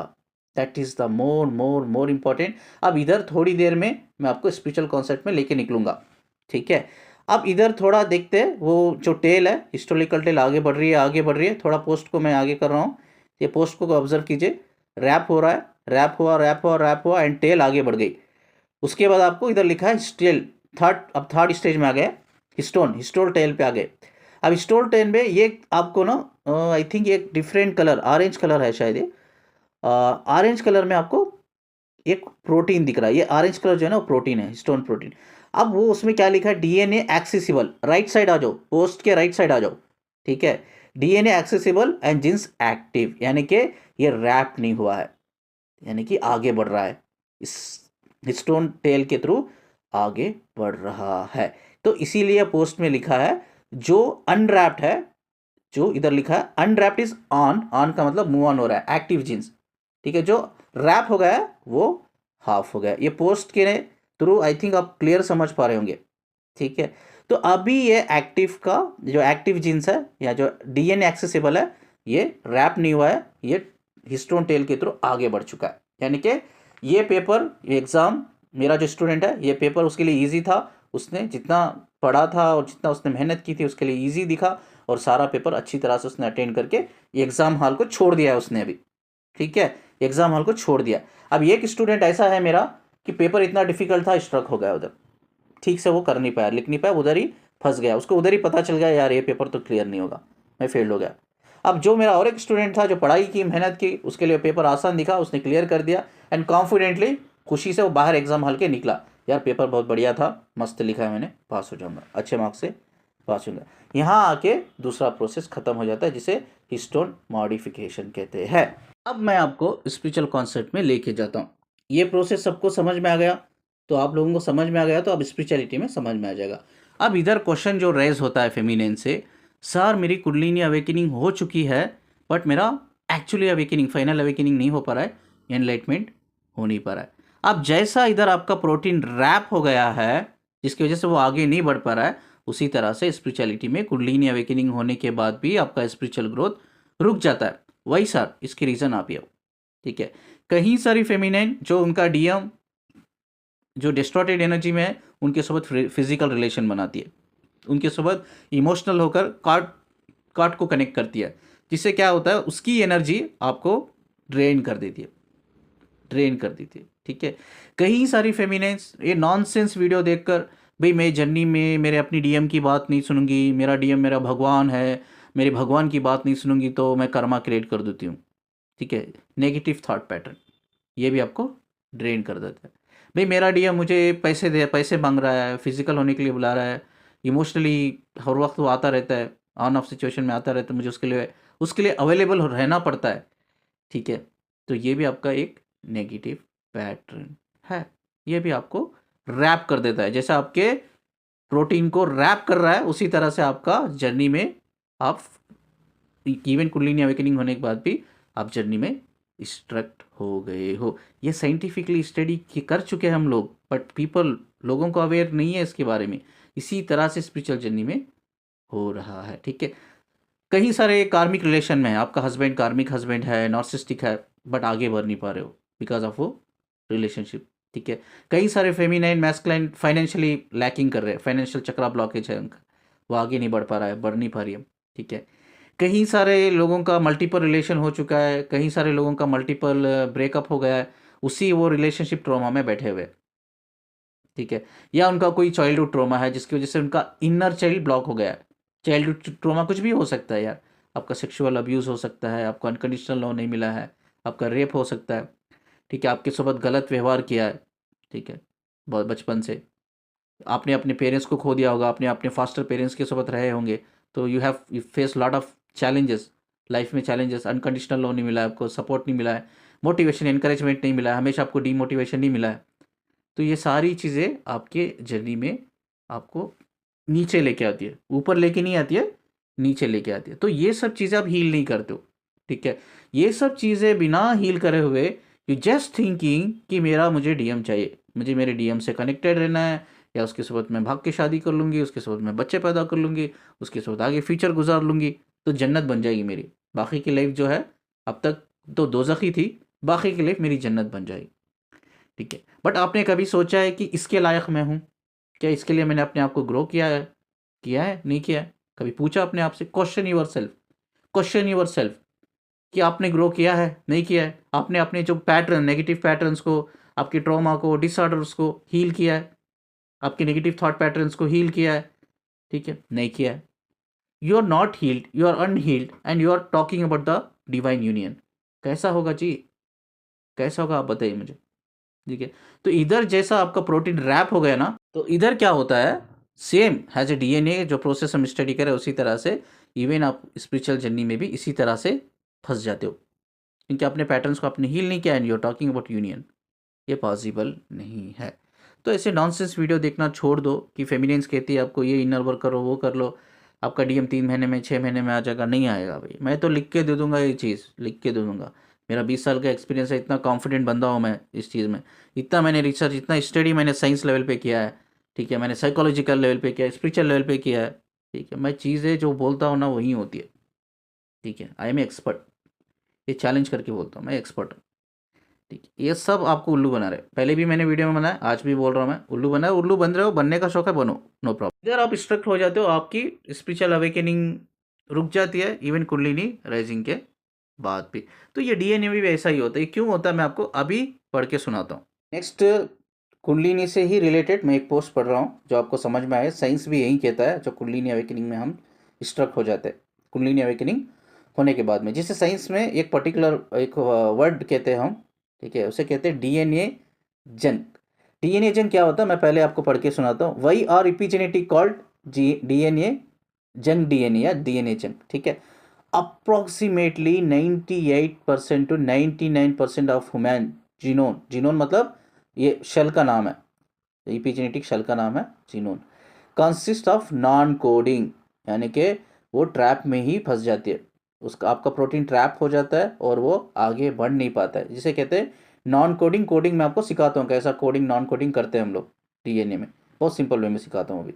that is the more more more important. अब इधर थोड़ी देर में मैं आपको स्पिरिचुअल कॉन्सेप्ट में लेके निकलूंगा, ठीक है। अब इधर थोड़ा देखते हैं, वो जो टेल है, हिस्टोरिकल टेल आगे बढ़ रही है, आगे बढ़ रही है, थोड़ा पोस्ट को मैं आगे कर रहा हूँ, ये पोस्ट को ऑब्जर्व कीजिए, रैप हो रहा है, रैप हुआ रैप हुआ रैप हुआ एंड टेल आगे बढ़ गई। उसके बाद आपको इधर लिखा है स्टेल, थर्ड, अब थर्ड स्टेज में आ गए, हिस्टोन टेल पे आ गए। अब हिस्टोन टेल में ये आपको ना आई थिंक एक डिफरेंट कलर, ऑरेंज कलर है शायद, ये ऑरेंज कलर में आपको एक प्रोटीन दिख रहा है, ये ऑरेंज कलर जो है ना वो प्रोटीन है, हिस्टोन प्रोटीन। अब वो उसमें क्या लिखा है, डीएनए एक्सेसिबल, राइट साइड आ जाओ, पोस्ट के राइट साइड आ जाओ, ठीक है, DNA accessible and genes active, यानी कि ये रैप नहीं हुआ है, यानी कि आगे बढ़ रहा है, इस हिस्टोन टेल के थ्रू आगे बढ़ रहा है। तो इसीलिए पोस्ट में लिखा है जो अनरैप्ड है, जो इधर लिखा है अनरैप्ड इज ऑन, ऑन का मतलब मूव ऑन हो रहा है, एक्टिव जीन्स, ठीक है। जो रैप हो गया है वो हाफ हो गया। ये पोस्ट के थ्रू आई थिंक आप क्लियर समझ पा रहे होंगे, ठीक है। तो अभी ये एक्टिव का जो एक्टिव जीन्स है या जो डीएनए एक्सेसिबल है ये रैप नहीं हुआ है, ये हिस्टोन टेल के थ्रू आगे बढ़ चुका है। यानी कि ये पेपर, ये एग्ज़ाम, मेरा जो स्टूडेंट है ये पेपर उसके लिए ईजी था, उसने जितना पढ़ा था और जितना उसने मेहनत की थी उसके लिए ईजी दिखा और सारा पेपर अच्छी तरह से उसने अटेंड करके एग्ज़ाम हॉल को छोड़ दिया है उसने अभी, ठीक है, एग्ज़ाम हॉल को छोड़ दिया। अब एक स्टूडेंट ऐसा है मेरा कि पेपर इतना डिफिकल्ट था, स्ट्रक हो गया उधर, ठीक से वो कर नहीं पाया, लिख नहीं पाया, उधर ही फंस गया, उसको उधर ही पता चल गया यार ये पेपर तो क्लियर नहीं होगा, मैं फेल हो गया। अब जो मेरा और एक स्टूडेंट था जो पढ़ाई की, मेहनत की, उसके लिए पेपर आसान दिखा, उसने क्लियर कर दिया एंड कॉन्फिडेंटली खुशी से वो बाहर एग्जाम हॉल के निकला, यार पेपर बहुत बढ़िया था, मस्त लिखा है मैंने, पास हो जाऊंगा, अच्छे मार्क्स से पास होगा। यहाँ आके दूसरा प्रोसेस खत्म हो जाता है जिसे हिस्टोन मॉडिफिकेशन कहते हैं। अब मैं आपको स्पिरिचुअल कॉन्सेप्ट में लेके जाता हूँ। ये प्रोसेस सबको समझ में आ गया, तो आप लोगों को समझ में आ गया तो अब स्पिरिचुअलिटी में समझ में आ जाएगा। अब इधर क्वेश्चन जो रेज होता है फेमिनिन से, सर मेरी कुंडलिनी अवेकनिंग हो चुकी है बट मेरा एक्चुअली अवेकनिंग, फाइनल अवेकनिंग नहीं हो पा रहा है, एनलाइटमेंट हो नहीं पा रहा है। अब जैसा इधर आपका प्रोटीन रैप हो गया है जिसकी वजह से वो आगे नहीं बढ़ पा रहा है, उसी तरह से स्पिरिचुअलिटी में कुंडलिनी अवेकनिंग होने के बाद भी आपका स्पिरिचुअल ग्रोथ रुक जाता है। वही सर इसकी रीज़न आप ये हो, ठीक है। कहीं सारी फेमिनाइन जो उनका डीएम जो डिस्टॉर्टेड एनर्जी में है उनके साथ फिजिकल रिलेशन बनाती है, उनके साथ इमोशनल होकर कार्ड को कनेक्ट करती है, जिससे क्या होता है उसकी एनर्जी आपको ड्रेन कर देती है, ड्रेन कर देती है, ठीक है। कई सारी फेमिनाइंस ये नॉनसेंस वीडियो देखकर, भाई मैं जर्नी में मेरे अपनी डीएम की बात नहीं सुनूंगी, मेरा डीएम मेरा भगवान है, मेरे भगवान की बात नहीं सुनूंगी तो मैं कर्मा क्रिएट कर देती हूँ, ठीक है। नेगेटिव थॉट पैटर्न ये भी आपको ड्रेन कर देता है। भाई मेरा डीएम मुझे पैसे मांग रहा है, फिजिकल होने के लिए बुला रहा है, इमोशनली हर वक्त वो आता रहता है, ऑन ऑफ सिचुएशन में आता रहता है, मुझे उसके लिए अवेलेबल रहना पड़ता है, ठीक है। तो ये भी आपका एक नेगेटिव पैटर्न है, ये भी आपको रैप कर देता है, जैसे आपके प्रोटीन को रैप कर रहा है उसी तरह से आपका जर्नी में आप इवन कुंडलिनी अवेकनिंग होने के बाद भी आप जर्नी में डिस्ट्रैक्ट हो गए हो। ये साइंटिफिकली स्टडी कर चुके हैं हम लोग, बट लोगों को अवेयर नहीं है इसके बारे में। इसी तरह से स्पिरिचुअल जर्नी में हो रहा है, ठीक है। कई सारे कार्मिक रिलेशन में है, आपका हस्बैंड कार्मिक हस्बैंड है, नार्सिसिस्टिक है, बट आगे बढ़ नहीं पा रहे हो बिकॉज ऑफ वो रिलेशनशिप, ठीक है। कई सारे फेमिनाइन मैस्कुलाइन फाइनेंशियली लैकिंग कर रहे हैं, फाइनेंशियल चक्रा ब्लॉकेज है उनका, वो आगे नहीं बढ़ पा रहा है, बढ़ नहीं पा रही है, ठीक है। कहीं सारे लोगों का मल्टीपल रिलेशन हो चुका है, कहीं सारे लोगों का मल्टीपल ब्रेकअप हो गया है, उसी वो रिलेशनशिप ट्रॉमा में बैठे हुए, ठीक है। या उनका कोई चाइल्डहुड ट्रॉमा है जिसकी वजह से उनका इनर चाइल्ड ब्लॉक हो गया है। चाइल्डहुड ट्रॉमा कुछ भी हो सकता है यार, आपका सेक्सुअल अब्यूज़ हो सकता है, आपको अनकंडीशनल लव नहीं मिला है, आपका रेप हो सकता है, ठीक है, आपके साथ गलत व्यवहार किया है, ठीक है, बहुत बचपन से आपने अपने पेरेंट्स को खो दिया होगा, आपने अपने फास्टर पेरेंट्स के साथ रहे होंगे, तो you face lot of challenges, life में चैलेंजेस, अनकंडीशनल लव नहीं मिला है आपको, सपोर्ट नहीं मिला है, मोटिवेशन एनकरेजमेंट नहीं मिला है, हमेशा आपको डीमोटिवेशन नहीं मिला है। तो ये सारी चीज़ें आपके जर्नी में आपको नीचे लेके आती है, ऊपर लेके नहीं आती है, नीचे लेके आती है। तो ये सब चीज़ें आप हील नहीं करते हो, ठीक है। ये सब चीज़ें बिना हील करे हुए यू जस्ट थिंकिंग कि मुझे डीएम चाहिए, मुझे मेरे डीएम से कनेक्टेड रहना है, या उसके साथ मैं भाग के शादी कर लूँगी, उसके साथ मैं बच्चे पैदा कर लूँगी, उसके साथ आगे फ्यूचर गुजार लूँगी तो जन्नत बन जाएगी मेरी, बाकी की लाइफ जो है अब तक तो दोज़खी थी, बाकी की लाइफ मेरी जन्नत बन जाएगी, ठीक है। बट आपने कभी सोचा है कि इसके लायक मैं हूँ क्या? इसके लिए मैंने अपने आप को ग्रो किया है नहीं किया है? कभी पूछा अपने आप से? क्वेश्चन यूर सेल्फ कि आपने ग्रो किया है नहीं किया है? आपने अपने जो पैटर्न, नेगेटिव पैटर्न्स को, आपके ट्रॉमा को, डिसऑर्डर्स को हील किया है? आपके नेगेटिव थॉट पैटर्न्स को हील किया है? ठीक है, नहीं किया है। You are not healed, you are unhealed and you are talking about the divine union. कैसा होगा जी? कैसा होगा आप बताइए मुझे, ठीक है। तो इधर जैसा आपका प्रोटीन रैप हो गया ना, तो इधर क्या होता है, सेम हैज ए डीएनए जो प्रोसेस हम स्टडी करें उसी तरह से इवन आप स्पिरिचुअल जर्नी में भी इसी तरह से फंस जाते हो, क्योंकि अपने पैटर्न्स को आपने हील नहीं किया and you are talking about union. ये पॉसिबल नहीं है। तो ऐसे नॉनसेंस वीडियो देखना छोड़ दो कि फेमिनिन्स कहती है आपको ये इनर वर्क करो, वो कर लो, आपका डीएम 3 महीने में 6 महीने में आ जाएगा। नहीं आएगा भाई, मैं तो लिख के दे दूंगा, ये चीज़ लिख के दे दूंगा। मेरा 20 साल का एक्सपीरियंस है, इतना कॉन्फिडेंट बंदा हूँ मैं इस चीज़ में, इतना मैंने रिसर्च, इतना स्टडी मैंने साइंस लेवल पे किया है, ठीक है, मैंने साइकोलॉजिकल लेवल पे किया है, स्पिरिचुअल लेवल पे किया है, ठीक है। मैं चीज़ें जो बोलता हूँ ना वही होती है, ठीक है। आई एम एक्सपर्ट, ये चैलेंज करके बोलता हूँ, मैं एक्सपर्ट हूँ, ठीक है। ये सब आपको उल्लू बना रहे, पहले भी मैंने वीडियो में बनाया, आज भी बोल रहा हूँ मैं, उल्लू बना है, उल्लू बन रहे हो, बनने का शौक है, बनो, नो प्रॉब्लम। अगर आप स्ट्रक्ट हो जाते हो, आपकी स्पिरिचुअल अवेकनिंग रुक जाती है, इवन कुंडलिनी राइजिंग के बाद भी। तो ये डीएनए भी ऐसा ही होता है। क्यों होता है मैं आपको अभी पढ़ के सुनाता हूँ। नेक्स्ट, कुंडलिनी से ही रिलेटेड मैं एक पोस्ट पढ़ रहा हूँ जो आपको समझ में आए। साइंस भी यही कहता है, जो कुंडलिनी अवेकनिंग में हम स्ट्रक हो जाते हैं, कुंडलिनी अवेकनिंग होने के बाद में, जिसे साइंस में एक पर्टिकुलर एक वर्ड कहते हैं हम, ठीक है, उसे कहते हैं डीएनए जंक। डीएनए जंक क्या होता है मैं पहले आपको पढ़ के सुनाता हूँ। Why are epigenetic called DNA junk, DNA या डीएनए जंक, ठीक है। Approximately 98% to 99% of human genome, genome मतलब ये शेल का नाम है, इपिजेनेटिक शेल का नाम है genome, consist of non coding, यानी कि वो ट्रैप में ही फंस जाती है, उसका आपका प्रोटीन ट्रैप हो जाता है और वो आगे बढ़ नहीं पाता है, जिसे कहते हैं नॉन कोडिंग। कोडिंग मैं आपको सिखाता हूँ कैसा कोडिंग नॉन कोडिंग करते हैं हम लोग डीएनए में, बहुत सिंपल वे में सिखाता हूँ अभी,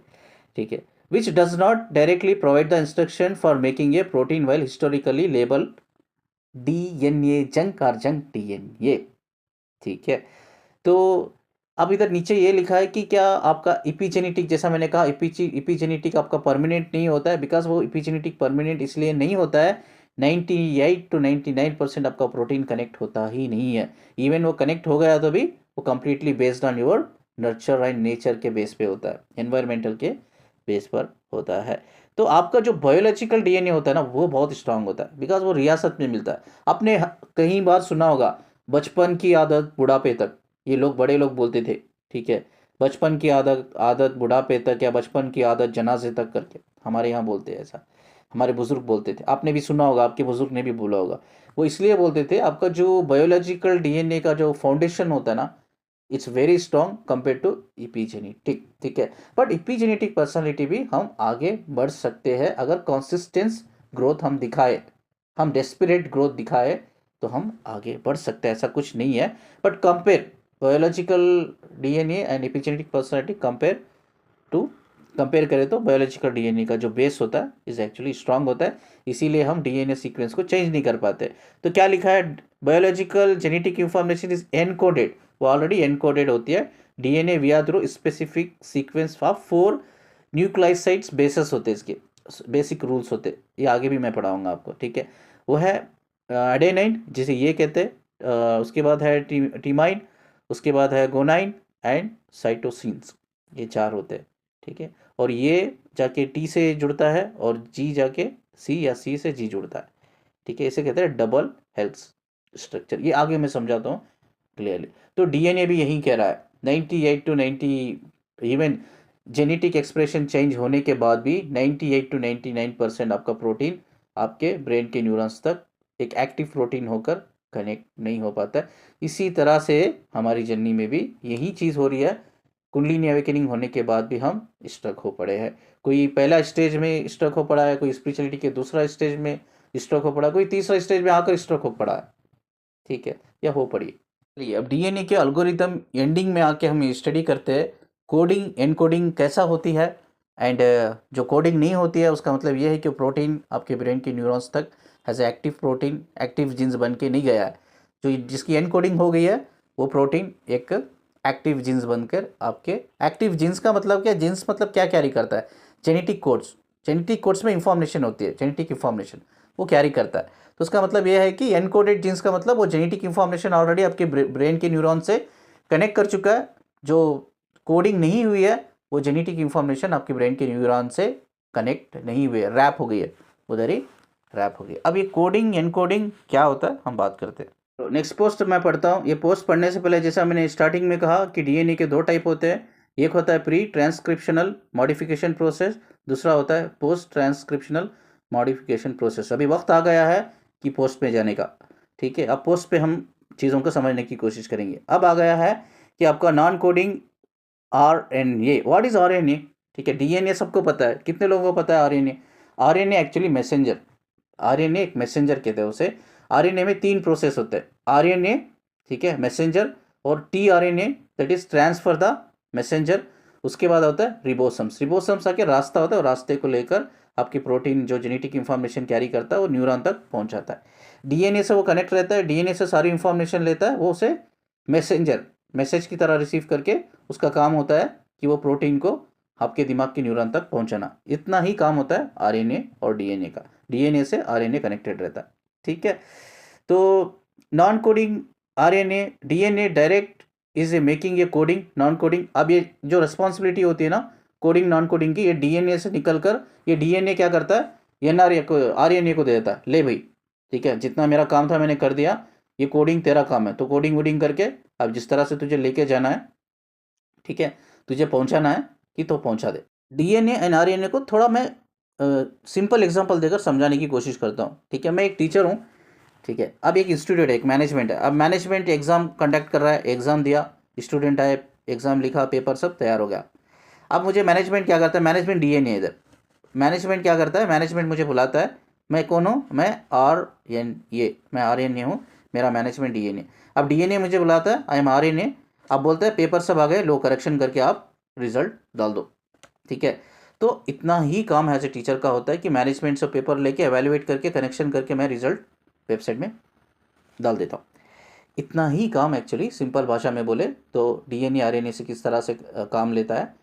ठीक है। which does not directly provide the instruction for making a protein while historically labeled DNA junk or junk DNA, ठीक है। तो अब इधर नीचे ये लिखा है कि क्या आपका इपिजेनेटिक, जैसा मैंने कहा इपिजेनेटिक आपका परमानेंट नहीं होता है, बिकॉज वो इपिजेनेटिक परमानेंट इसलिए नहीं होता है, 98 to 99% आपका प्रोटीन कनेक्ट होता ही नहीं है। इवन वो कनेक्ट हो गया तो भी वो completely based on your nurture and nature के बेस पे होता है, एनवायरमेंटल के बेस पर होता है। तो आपका जो बायोलॉजिकल डीएनए होता है ना वो बहुत स्ट्रांग होता है, बिकॉज वो रियासत में मिलता है। आपने कई बार सुना होगा बचपन की आदत बुढ़ापे तक, ये लोग बड़े लोग बोलते थे, ठीक है, बचपन की आदत आदत बुढ़ापे तक, या बचपन की आदत जनाजे तक करके हमारे यहाँ बोलते हैं ऐसा, हमारे बुजुर्ग बोलते थे, आपने भी सुना होगा, आपके बुजुर्ग ने भी बोला होगा। वो इसलिए बोलते थे आपका जो बायोलॉजिकल डीएनए का जो फाउंडेशन होता है ना, it's very strong compare to epigenetic, ठीक है। बट इपिजेनेटिक पर्सनालिटी भी हम आगे बढ़ सकते हैं अगर कंसिस्टेंस ग्रोथ हम दिखाए, हम डेस्परेट ग्रोथ दिखाए तो हम आगे बढ़ सकते हैं, ऐसा कुछ नहीं है। But compare biological DNA and epigenetic personality compare करें तो बायोलॉजिकल डीएनए का जो बेस होता है इज एक्चुअली स्ट्रांग होता है, इसीलिए हम डीएनए सीक्वेंस को चेंज नहीं कर पाते। तो क्या लिखा है, biological genetic information is encoded, वो ऑलरेडी एनकोडेड होती है डीएनए विया through specific sequence of 4 nucleosides basis होते हैं, इसके बेसिक रूल्स होते हैं, ये आगे भी मैं पढ़ाऊंगा आपको, ठीक है। वो है एडेनाइन जिसे ये कहते हैं, उसके बाद है टीमाइन, उसके बाद है गोनाइन एंड साइटोसिन्स, ये 4 होते हैं, ठीक है। और ये जाके टी से जुड़ता है और जी जाके सी, या सी से जी जुड़ता है, ठीक है। इसे कहते हैं डबल हेल्थ स्ट्रक्चर, ये आगे मैं समझाता हूँ क्लियरली। तो डीएनए भी यही कह रहा है 98 to 90, even genetic expression change होने के बाद भी 98 टू 99% आपका प्रोटीन आपके ब्रेन के न्यूरॉन्स तक एक एक्टिव प्रोटीन होकर कनेक्ट नहीं हो पाता है। इसी तरह से हमारी जर्नी में भी यही चीज़ हो रही है, कुंडलिनी अवेकनिंग होने के बाद भी हम स्ट्रक हो पड़े हैं। कोई पहला स्टेज में स्ट्रक हो पड़ा है, कोई स्पिरिचुअलिटी के दूसरा स्टेज में स्ट्रक हो पड़ा, कोई तीसरा स्टेज में आकर स्ट्रक हो पड़ा है, ठीक है, या हो पड़ी। चलिए अब डीएनए के एल्गोरिथम एंडिंग में आके हम स्टडी करते हैं कोडिंग एनकोडिंग कैसा होती है, एंड जो कोडिंग नहीं होती है उसका मतलब ये है कि प्रोटीन आपके ब्रेन के न्यूरॉन्स तक as a active protein active genes बन के नहीं गया है। जो जिसकी एनकोडिंग हो गई है वो प्रोटीन एक एक्टिव जीन्स बनकर आपके, एक्टिव जीन्स का मतलब क्या, जीन्स मतलब क्या कैरी करता है, जेनेटिक कोड्स, जेनेटिक कोड्स में इंफॉर्मेशन होती है, जेनेटिक इंफॉर्मेशन वो कैरी करता है। तो उसका मतलब यह है कि एनकोडेड जीन्स का मतलब वो जेनेटिक इंफॉर्मेशन ऑलरेडी आपके ब्रेन के न्यूरॉन से कनेक्ट कर चुका है, जो कोडिंग नहीं हुई है वो जेनेटिक इंफॉर्मेशन आपके ब्रेन के न्यूरॉन से कनेक्ट नहीं हुई है, रैप हो गई है, उधर ही रैप हो गई। अब ये कोडिंग एनकोडिंग क्या होता है हम बात करते हैं। तो नेक्स्ट पोस्ट मैं पढ़ता हूँ। ये पोस्ट पढ़ने से पहले जैसा मैंने स्टार्टिंग में कहा कि डीएनए के 2 टाइप होते हैं, एक होता है प्री ट्रांसक्रिप्शनल मॉडिफिकेशन प्रोसेस, दूसरा होता है पोस्ट ट्रांसक्रिप्शनल मॉडिफिकेशन प्रोसेस। अभी वक्त आ गया है कि पोस्ट पे जाने का, ठीक है। अब पोस्ट पे हम चीज़ों को समझने की कोशिश करेंगे। अब आ गया है कि आपका non coding RNA, what is RNA? ठीक है, DNA सबको पता है, कितने लोगों को पता है RNA? RNA actually messenger, RNA एक मैसेंजर कहते हैं उसे। RNA में 3 प्रोसेस होते हैं, RNA, ठीक है, मैसेंजर, और tRNA that is transfer the messenger. उसके बाद होता है रिबोसम्स, रिबोसम्स आके रास्ता होता है, और रास्ते को लेकर आपकी प्रोटीन जो जेनेटिक इंफॉर्मेशन कैरी करता है वो न्यूरॉन तक पहुंचाता है। DNA से वो कनेक्ट रहता है, DNA से सारी इंफॉर्मेशन लेता है, वो उसे मैसेंजर, मैसेज की तरह रिसीव करके उसका काम होता है कि वो प्रोटीन को आपके दिमाग के न्यूरॉन तक पहुंचाना। इतना ही काम होता है RNA और DNA का। DNA से RNA कनेक्टेड रहता है, ठीक है। तो non coding RNA, DNA direct is a making a coding, non coding. अब ये जो रिस्पॉन्सिबिलिटी होती है ना कोडिंग नॉन कोडिंग की, ये DNA से निकल कर ये DNA क्या करता है, NRA को, RNA को दे देता है, ले भाई ठीक है, जितना मेरा काम था मैंने कर दिया, ये कोडिंग तेरा काम है, तो कोडिंग वोडिंग करके अब जिस तरह से तुझे लेके जाना है, ठीक है, तुझे पहुंचाना है कि तो पहुंचा दे। DNA एंड RNA को थोड़ा मैं सिंपल एग्जांपल देकर समझाने की कोशिश करता हूँ, ठीक है। मैं एक टीचर हूँ, ठीक है। अब एक इंस्टीट्यूट है, एक मैनेजमेंट है। अब मैनेजमेंट एग्जाम कंडक्ट कर रहा है, एग्जाम दिया, स्टूडेंट आए, एग्जाम लिखा, पेपर सब तैयार हो गया। अब मुझे मैनेजमेंट क्या करता है, मैनेजमेंट DNA है इधर। मैनेजमेंट क्या करता है, मैनेजमेंट मुझे बुलाता है, मैं कौन हूँ, मैं मैं RNA हूँ, मेरा मैनेजमेंट DNA। अब DNA मुझे बुलाता है, आई एम RNA। अब बोलता है पेपर सब आ गए, लो करेक्शन करके आप रिजल्ट डाल दो, ठीक है। तो इतना ही काम एज ए टीचर का होता है कि मैनेजमेंट से पेपर लेके एवेल्युएट करके कनेक्शन करके मैं रिजल्ट वेबसाइट में डाल देता हूँ। इतना ही काम एक्चुअली सिंपल भाषा में बोले तो DNA RNA से किस तरह से काम लेता है,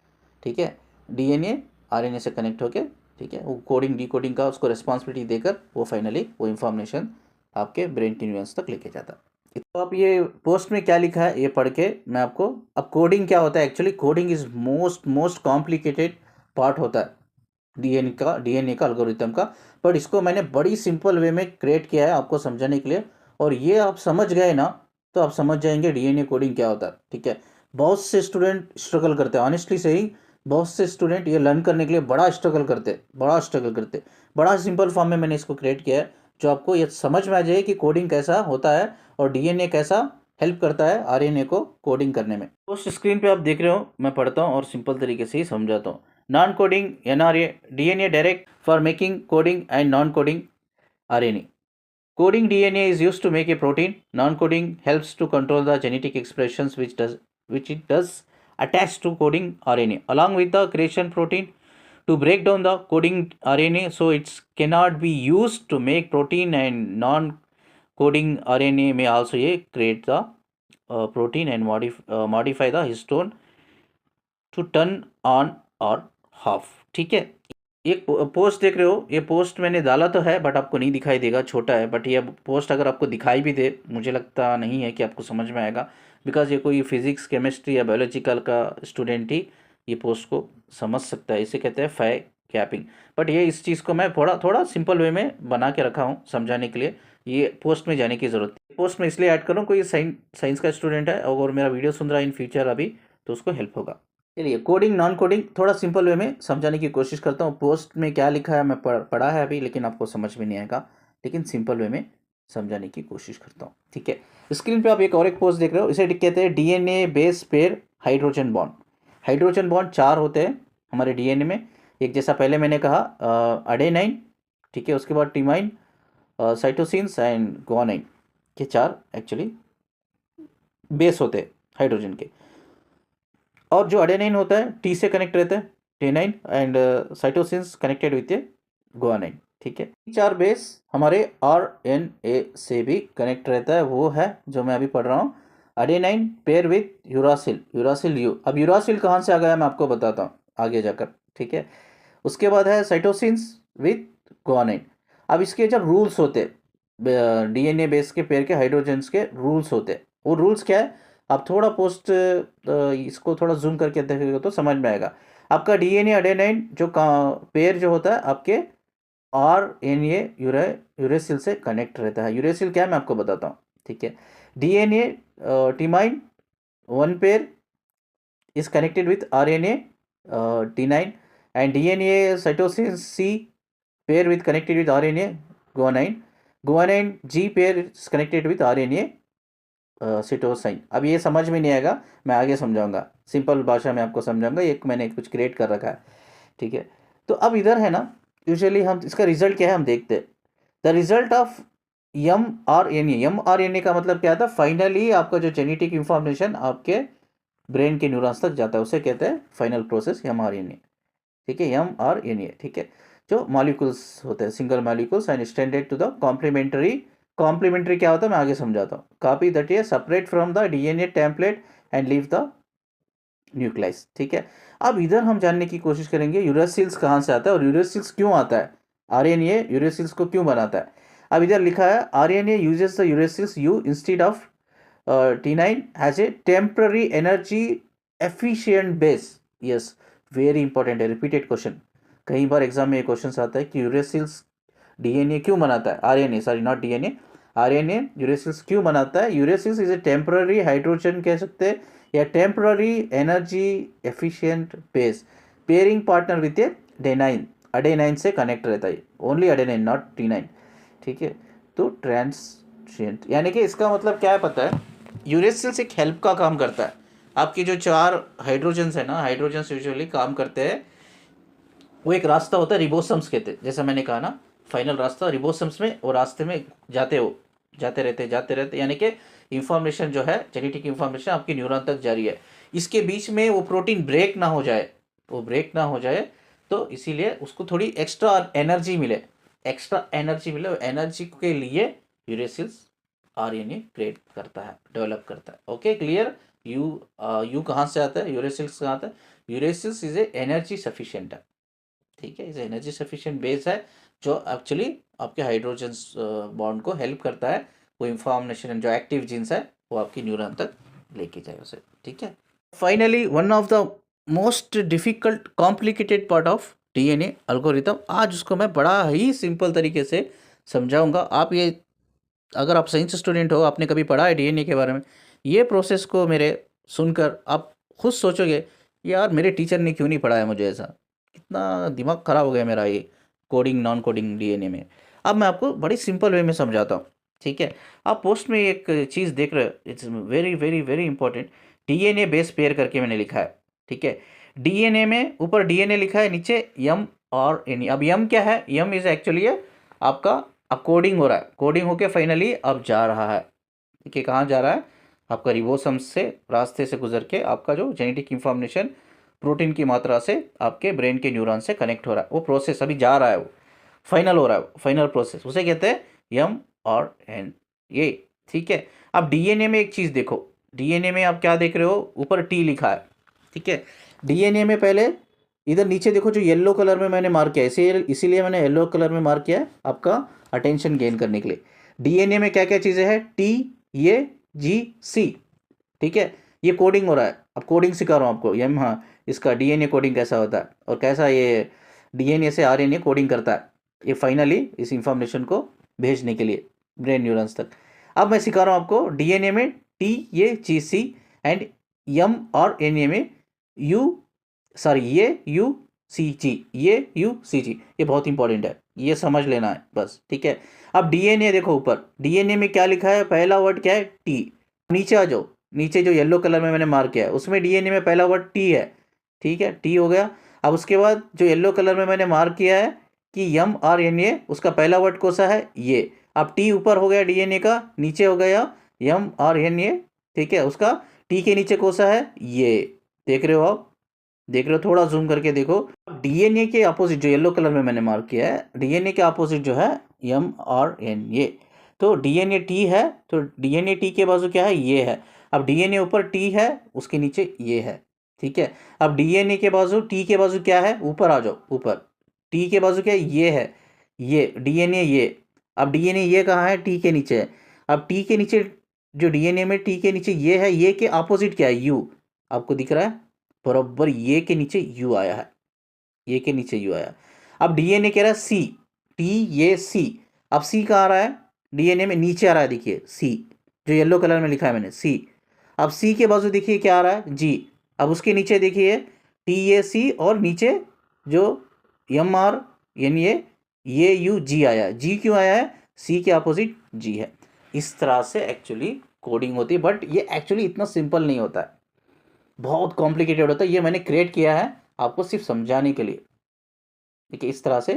ठीक है। DNA RNA से कनेक्ट होके, ठीक है, वो कोडिंग डिकोडिंग का उसको रिस्पॉन्सिबिलिटी देकर वो फाइनली वो इन्फॉर्मेशन आपके ब्रेन के न्यूरॉन्स तक लेके जाता है। तो अब ये पोस्ट में क्या लिखा है ये पढ़ के मैं आपको, अब कोडिंग क्या होता है, actually coding is most complicated part होता है DNA का एल्गोरिथम का। बट इसको मैंने बड़ी सिंपल वे में क्रिएट किया है आपको समझाने के लिए, और ये आप समझ गए ना तो आप समझ जाएंगे DNA कोडिंग क्या होता है, ठीक है। बहुत से स्टूडेंट स्ट्रगल करते हैं, ऑनेस्टली से ही बहुत से स्टूडेंट ये लर्न करने के लिए बड़ा स्ट्रगल करते। बड़ा सिंपल फॉर्म में मैंने इसको क्रिएट किया है, जो आपको ये समझ में आ जाए कि कोडिंग कैसा होता है और DNA कैसा हेल्प करता है RNA को कोडिंग करने में। उस स्क्रीन पे आप देख रहे हो, मैं पढ़ता हूँ और सिंपल तरीके से ही समझाता हूँ। Non coding NRA, DNA direct for making coding and non coding RNA. Coding DNA is used to make a protein. Non-coding helps to control the genetic expressions which it does attach to coding RNA along with the creation protein to break down the coding RNA, so it cannot be used to make protein, and non-coding RNA may also create the protein and modify the histone to turn on or off, ठीक है। एक post देख रहे हो, ये post मैंने डाला तो है बट आपको नहीं दिखाई देगा, छोटा है। बट ये पोस्ट अगर आपको दिखाई भी दे मुझे लगता नहीं है कि आपको समझ में आएगा, बिकॉज ये कोई फिजिक्स केमिस्ट्री या बायोलॉजिकल का स्टूडेंट ही ये पोस्ट को समझ सकता है। इसे कहते हैं फाई कैपिंग। बट ये इस चीज़ को मैं थोड़ा सिंपल वे में बना के रखा हूँ समझाने के लिए, ये पोस्ट में जाने की ज़रूरत है। पोस्ट में इसलिए ऐड करूँ, कोई साइंस का स्टूडेंट है और मेरा वीडियो सुन रहा है इन फ्यूचर अभी, तो उसको हेल्प होगा। चलिए कोडिंग नॉन कोडिंग थोड़ा सिंपल वे में समझाने की कोशिश करता हूँ। पोस्ट में क्या लिखा है मैं पढ़ा है अभी, लेकिन आपको समझ में नहीं आएगा, लेकिन सिंपल वे में समझाने की कोशिश करता हूँ, ठीक है। स्क्रीन पे आप एक पोस्ट देख रहे हो, इसे कहते हैं DNA base pair hydrogen bond. Hydrogen bond 4 होते हैं हमारे DNA में, एक जैसा पहले मैंने कहा अडेनाइन, ठीक है, उसके बाद टीमाइन, साइटोसिन्स एंड गुआनाइन, ये 4 एक्चुअली बेस होते हैं हाइड्रोजन के। और जो अडेनाइन होता है T से कनेक्ट रहता है, T9, and cytosines connected with guanine, ठीक है। 4 बेस हमारे RNA से भी कनेक्ट रहता है, वो है जो मैं अभी पढ़ रहा हूँ, अडेनाइन पेयर विथ यूरासिल यू। अब यूरासिल कहाँ से आ गया मैं आपको बताता हूँ आगे जाकर, ठीक है। उसके बाद है साइटोसिन्स विथ गुआनाइन। अब इसके जो रूल्स होते DNA बेस के पेयर के हाइड्रोजन्स के रूल्स होते, वो रूल्स क्या है, आप थोड़ा पोस्ट इसको थोड़ा जूम करके देखेगा तो समझ में आएगा। आपका DNA अडेनाइन जो पेयर जो होता है आपके RNA यूरेसिल से कनेक्ट रहता है। यूरेसिल क्या है मैं आपको बताता हूँ, ठीक है। DNA टीमाइन 1 pair is connected with RNA T9, and DNA cytosine C pair with connected with RNA guanine. Guanine G pair is connected with RNA सिटोसाइन। अब ये समझ में नहीं आएगा, मैं आगे समझाऊंगा, सिंपल भाषा में आपको समझाऊंगा, एक मैंने कुछ क्रिएट कर रखा है, ठीक है। तो अब इधर है ना, यूजुअली हम इसका रिजल्ट क्या है हम देखते हैं। द रिजल्ट ऑफ mRNA का मतलब क्या था, फाइनली आपका जो जेनेटिक इंफॉर्मेशन आपके ब्रेन के न्यूरॉन्स तक जाता है, उसे कहते हैं फाइनल प्रोसेस mRNA, ठीक है, mRNA, ठीक है। जो मॉलिक्यूल्स होते हैं, single molecules and extended to the complementary क्या होता है मैं आगे समझाता हूँ। Copy that is separate from the DNA template and leave the nucleus, ठीक है। अब इधर हम जानने की कोशिश करेंगे यूरेसिल्स कहाँ से आता है और यूरेसिल्स क्यों आता है, आरएनए यूरेसिल्स को क्यों बनाता है। अब इधर लिखा है RNA uses the uracils U instead of T9 has a temporary energy efficient base. Yes, very important है, रिपीटेड क्वेश्चन, कई बार एग्जाम में ये क्वेश्चन आता है कि यूरेसिल्स डीएनए क्यों बनाता है, RNA sorry not DNA, RNA uracils क्यों बनाता है। Uracils is a temporary hydrogen कह सकते हैं या temporary energy efficient base, pairing partner with a denine, adenine से कनेक्ट रहता है, ओनली अडेनाइन नॉट T9, ठीक है। तो ट्रांसजेंट यानी कि इसका मतलब क्या है पता है, यूरेसिल्स एक हेल्प का काम करता है। आपकी जो 4 हाइड्रोजन्स है ना, हाइड्रोजन्स यूजुअली काम करते हैं, वो एक रास्ता होता है रिबोसम्स कहते हैं, जैसा मैंने कहा ना फाइनल रास्ता रिबोसम्स में, वो रास्ते में जाते रहते यानी कि इंफॉर्मेशन जो है जेनेटिक इंफॉर्मेशन आपकी न्यूरॉन तक जा रही है, इसके बीच में वो प्रोटीन ब्रेक ना हो जाए, तो इसीलिए उसको थोड़ी एक्स्ट्रा एनर्जी मिले, एनर्जी के लिए यूरेसिल्स आरएनए क्रिएट करता है, डेवलप करता है। Okay clear. यू कहाँ से आता है, यूरेसिल्स कहाँ आता है, uracils is A energy sufficient है, ठीक है, इज एनर्जी सफिशिएंट बेस है जो एक्चुअली आपके हाइड्रोजन्स बॉन्ड को हेल्प करता है, वो इंफॉर्मेशन जो एक्टिव जीन्स है वो आपकी न्यूरॉन तक लेके जाए उसे, ठीक है। Finally one of the most difficult complicated part of DNA algorithm, आज उसको मैं बड़ा ही सिंपल तरीके से समझाऊंगा। आप ये अगर आप साइंस स्टूडेंट हो, आपने कभी पढ़ा है डीएनए के बारे में, ये प्रोसेस को मेरे सुनकर आप खुद सोचोगे यार मेरे टीचर ने क्यों नहीं पढ़ाया मुझे ऐसा, कितना दिमाग ख़राब हो गया मेरा ये कोडिंग नॉन कोडिंग डीएनए में। अब मैं आपको बड़ी सिंपल वे में समझाता हूँ, ठीक है। आप पोस्ट में एक चीज़ देख रहे हो, it's very very very important, DNA base pair करके मैंने लिखा है, ठीक है। डीएनए में ऊपर डीएनए लिखा है, नीचे यम और एन। अब यम क्या है, यम इज एक्चुअली आपका अब कोडिंग हो रहा है, कोडिंग होके फाइनली अब जा रहा है, ठीक है, कहाँ जा रहा है, आपका रिबोसोम्स से रास्ते से गुजर के आपका जो जेनेटिक इंफॉर्मेशन प्रोटीन की मात्रा से आपके ब्रेन के न्यूरॉन से कनेक्ट हो रहा है, वो प्रोसेस अभी जा रहा है, वो फाइनल हो रहा है, फाइनल प्रोसेस उसे कहते हैं यम और एन, ये ठीक है। अब डीएनए में एक चीज़ देखो, डीएनए में आप क्या देख रहे हो, ऊपर टी लिखा है, ठीक है। डीएनए में पहले इधर नीचे देखो जो येलो कलर में मैंने मार्क किया है, इसीलिए मैंने येलो कलर में मार्क किया है आपका अटेंशन गेन करने के लिए। डीएनए में क्या क्या चीज़ें हैं, टी, ये, जी, सी, ठीक है, ये कोडिंग हो रहा है। अब कोडिंग सिखा रहा हूँ आपको, ये हाँ इसका डीएनए कोडिंग कैसा होता है और कैसा ये डीएनए से आरएनए कोडिंग करता है, ये फाइनली इस इंफॉर्मेशन को भेजने के लिए ब्रेन न्यूरॉन्स तक। अब मैं सिखा रहा हूँ आपको डीएनए में टी, ये, जी, सी एंड यम और एनए में ये यू सी जी, ये बहुत इंपॉर्टेंट है, ये समझ लेना है बस, ठीक है। अब डीएनए देखो ऊपर, डीएनए में क्या लिखा है, पहला वर्ड क्या है, टी। नीचे आ जाओ, नीचे जो येलो कलर में मैंने मार्क किया है उसमें डीएनए में पहला वर्ड टी है, ठीक है, टी हो गया। अब उसके बाद जो येलो कलर में मैंने मार्क किया है कि यम आर एन ए, उसका पहला वर्ड कौन सा है, ये। अब टी ऊपर हो गया डीएनए का, नीचे हो गया यम आर एन ए, ठीक है, उसका टी के नीचे कौन सा है, ये देख रहे हो आप, देख रहे हो, थोड़ा जूम करके देखो। डीएनए के अपोजिट जो येलो कलर में मैंने मार्क किया है, डीएनए के अपोजिट जो है यम आर एन ए, तो डीएनए टी है, तो डीएनए टी के बाजू क्या है, ये है। अब डीएनए ऊपर टी है, उसके नीचे ये है, ठीक है। अब डीएनए के बाजू, टी के बाजू क्या है, ऊपर आ जाओ, ऊपर टी के बाजू क्या है, ये है, ये डीएनए ये। अब डीएनए ये कहाँ है, टी के नीचे है। अब टी के नीचे जो डीएनए में टी के नीचे ये है, ये के अपोजिट क्या है, यू, आपको दिख रहा है बराबर, ये के नीचे यू आया है, ये के नीचे यू आया। अब डीएनए कह रहा है सी, टी ये सी, अब सी कहाँ आ रहा है, डीएनए में नीचे आ रहा है, देखिए सी, जो येलो कलर में लिखा है मैंने सी। अब सी के बाजू देखिए क्या आ रहा है, जी। अब उसके नीचे देखिए टी ए सी और नीचे जो एम आर एन ये यू जी आया है। जी क्यों आया है, सी के अपोजिट जी है। इस तरह से एक्चुअली कोडिंग होती है, बट ये एक्चुअली इतना सिंपल नहीं होता है, बहुत कॉम्प्लिकेटेड होता है। ये मैंने क्रिएट किया है आपको सिर्फ समझाने के लिए। देखिए इस तरह से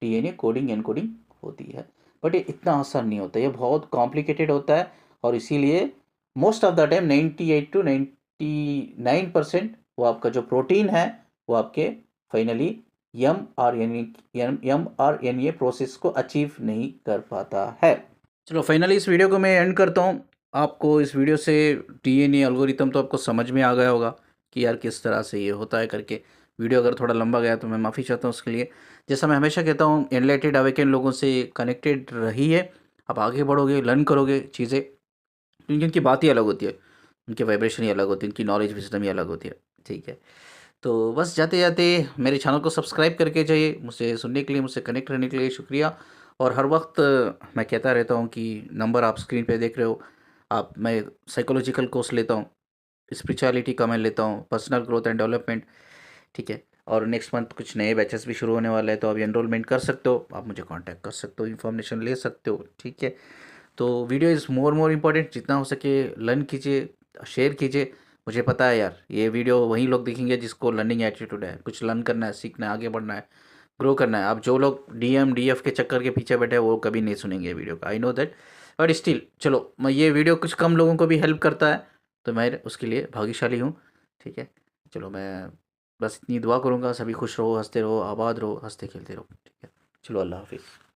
डीएनए कोडिंग एनकोडिंग होती है, बट ये इतना आसान नहीं होता, ये बहुत कॉम्प्लिकेटेड होता है। और इसीलिए most of the time 98 to 99% वो आपका जो प्रोटीन है वो आपके finally M R N A process को अचीव नहीं कर पाता है। चलो फाइनली इस वीडियो को मैं एंड करता हूँ। आपको इस वीडियो से डीएनए एल्गोरिथम तो आपको समझ में आ गया होगा कि यार किस तरह से ये होता है करके। वीडियो अगर थोड़ा लंबा गया तो मैं माफ़ी चाहता हूँ उसके लिए। जैसा मैं हमेशा कहता हूँ, एनलाइटेड अवेकन लोगों से कनेक्टेड रहिए, आप आगे बढ़ोगे, लर्न करोगे चीज़ें, क्योंकि उनकी बात ही अलग होती है, उनके वाइब्रेशन ही अलग होती है, उनकी नॉलेज विजडम ही अलग होती है। ठीक है, तो बस जाते जाते मेरे चैनल को सब्सक्राइब करके जाइए। मुझसे सुनने के लिए, मुझसे कनेक्ट रहने के लिए शुक्रिया। और हर वक्त मैं कहता रहता हूँ कि नंबर आप स्क्रीन पे देख रहे हो, आप मैं साइकोलॉजिकल कोर्स लेता हूँ, स्पिरिचुअलिटी का मैं लेता हूँ, पर्सनल ग्रोथ एंड डेवलपमेंट। ठीक है, और नेक्स्ट मंथ कुछ नए बैचेस भी शुरू होने वाले हैं, तो अभी एनरोलमेंट कर सकते हो, आप मुझे कांटेक्ट कर सकते हो, इन्फॉर्मेशन ले सकते हो। ठीक है, तो वीडियो इज़ मोर इम्पॉर्टेंट, जितना हो सके लर्न कीजिए, शेयर कीजिए। मुझे पता है यार, ये वीडियो वही लोग देखेंगे जिसको लर्निंग एटीट्यूड है, कुछ लर्न करना है, सीखना है, आगे बढ़ना है, ग्रो करना है। अब जो लोग डीएम डीएफ के चक्कर के पीछे बैठे हैं वो कभी नहीं सुनेंगे वीडियो का, I know that. But still चलो, मैं ये वीडियो कुछ कम लोगों को भी हेल्प करता है तो मैं उसके लिए भाग्यशाली हूँ। ठीक है, चलो मैं बस इतनी दुआ करूँगा, सभी खुश रहो, हंसते रहो, आबाद रहो, हंसते खेलते रहो। ठीक है, चलो अल्लाह हाफिज़।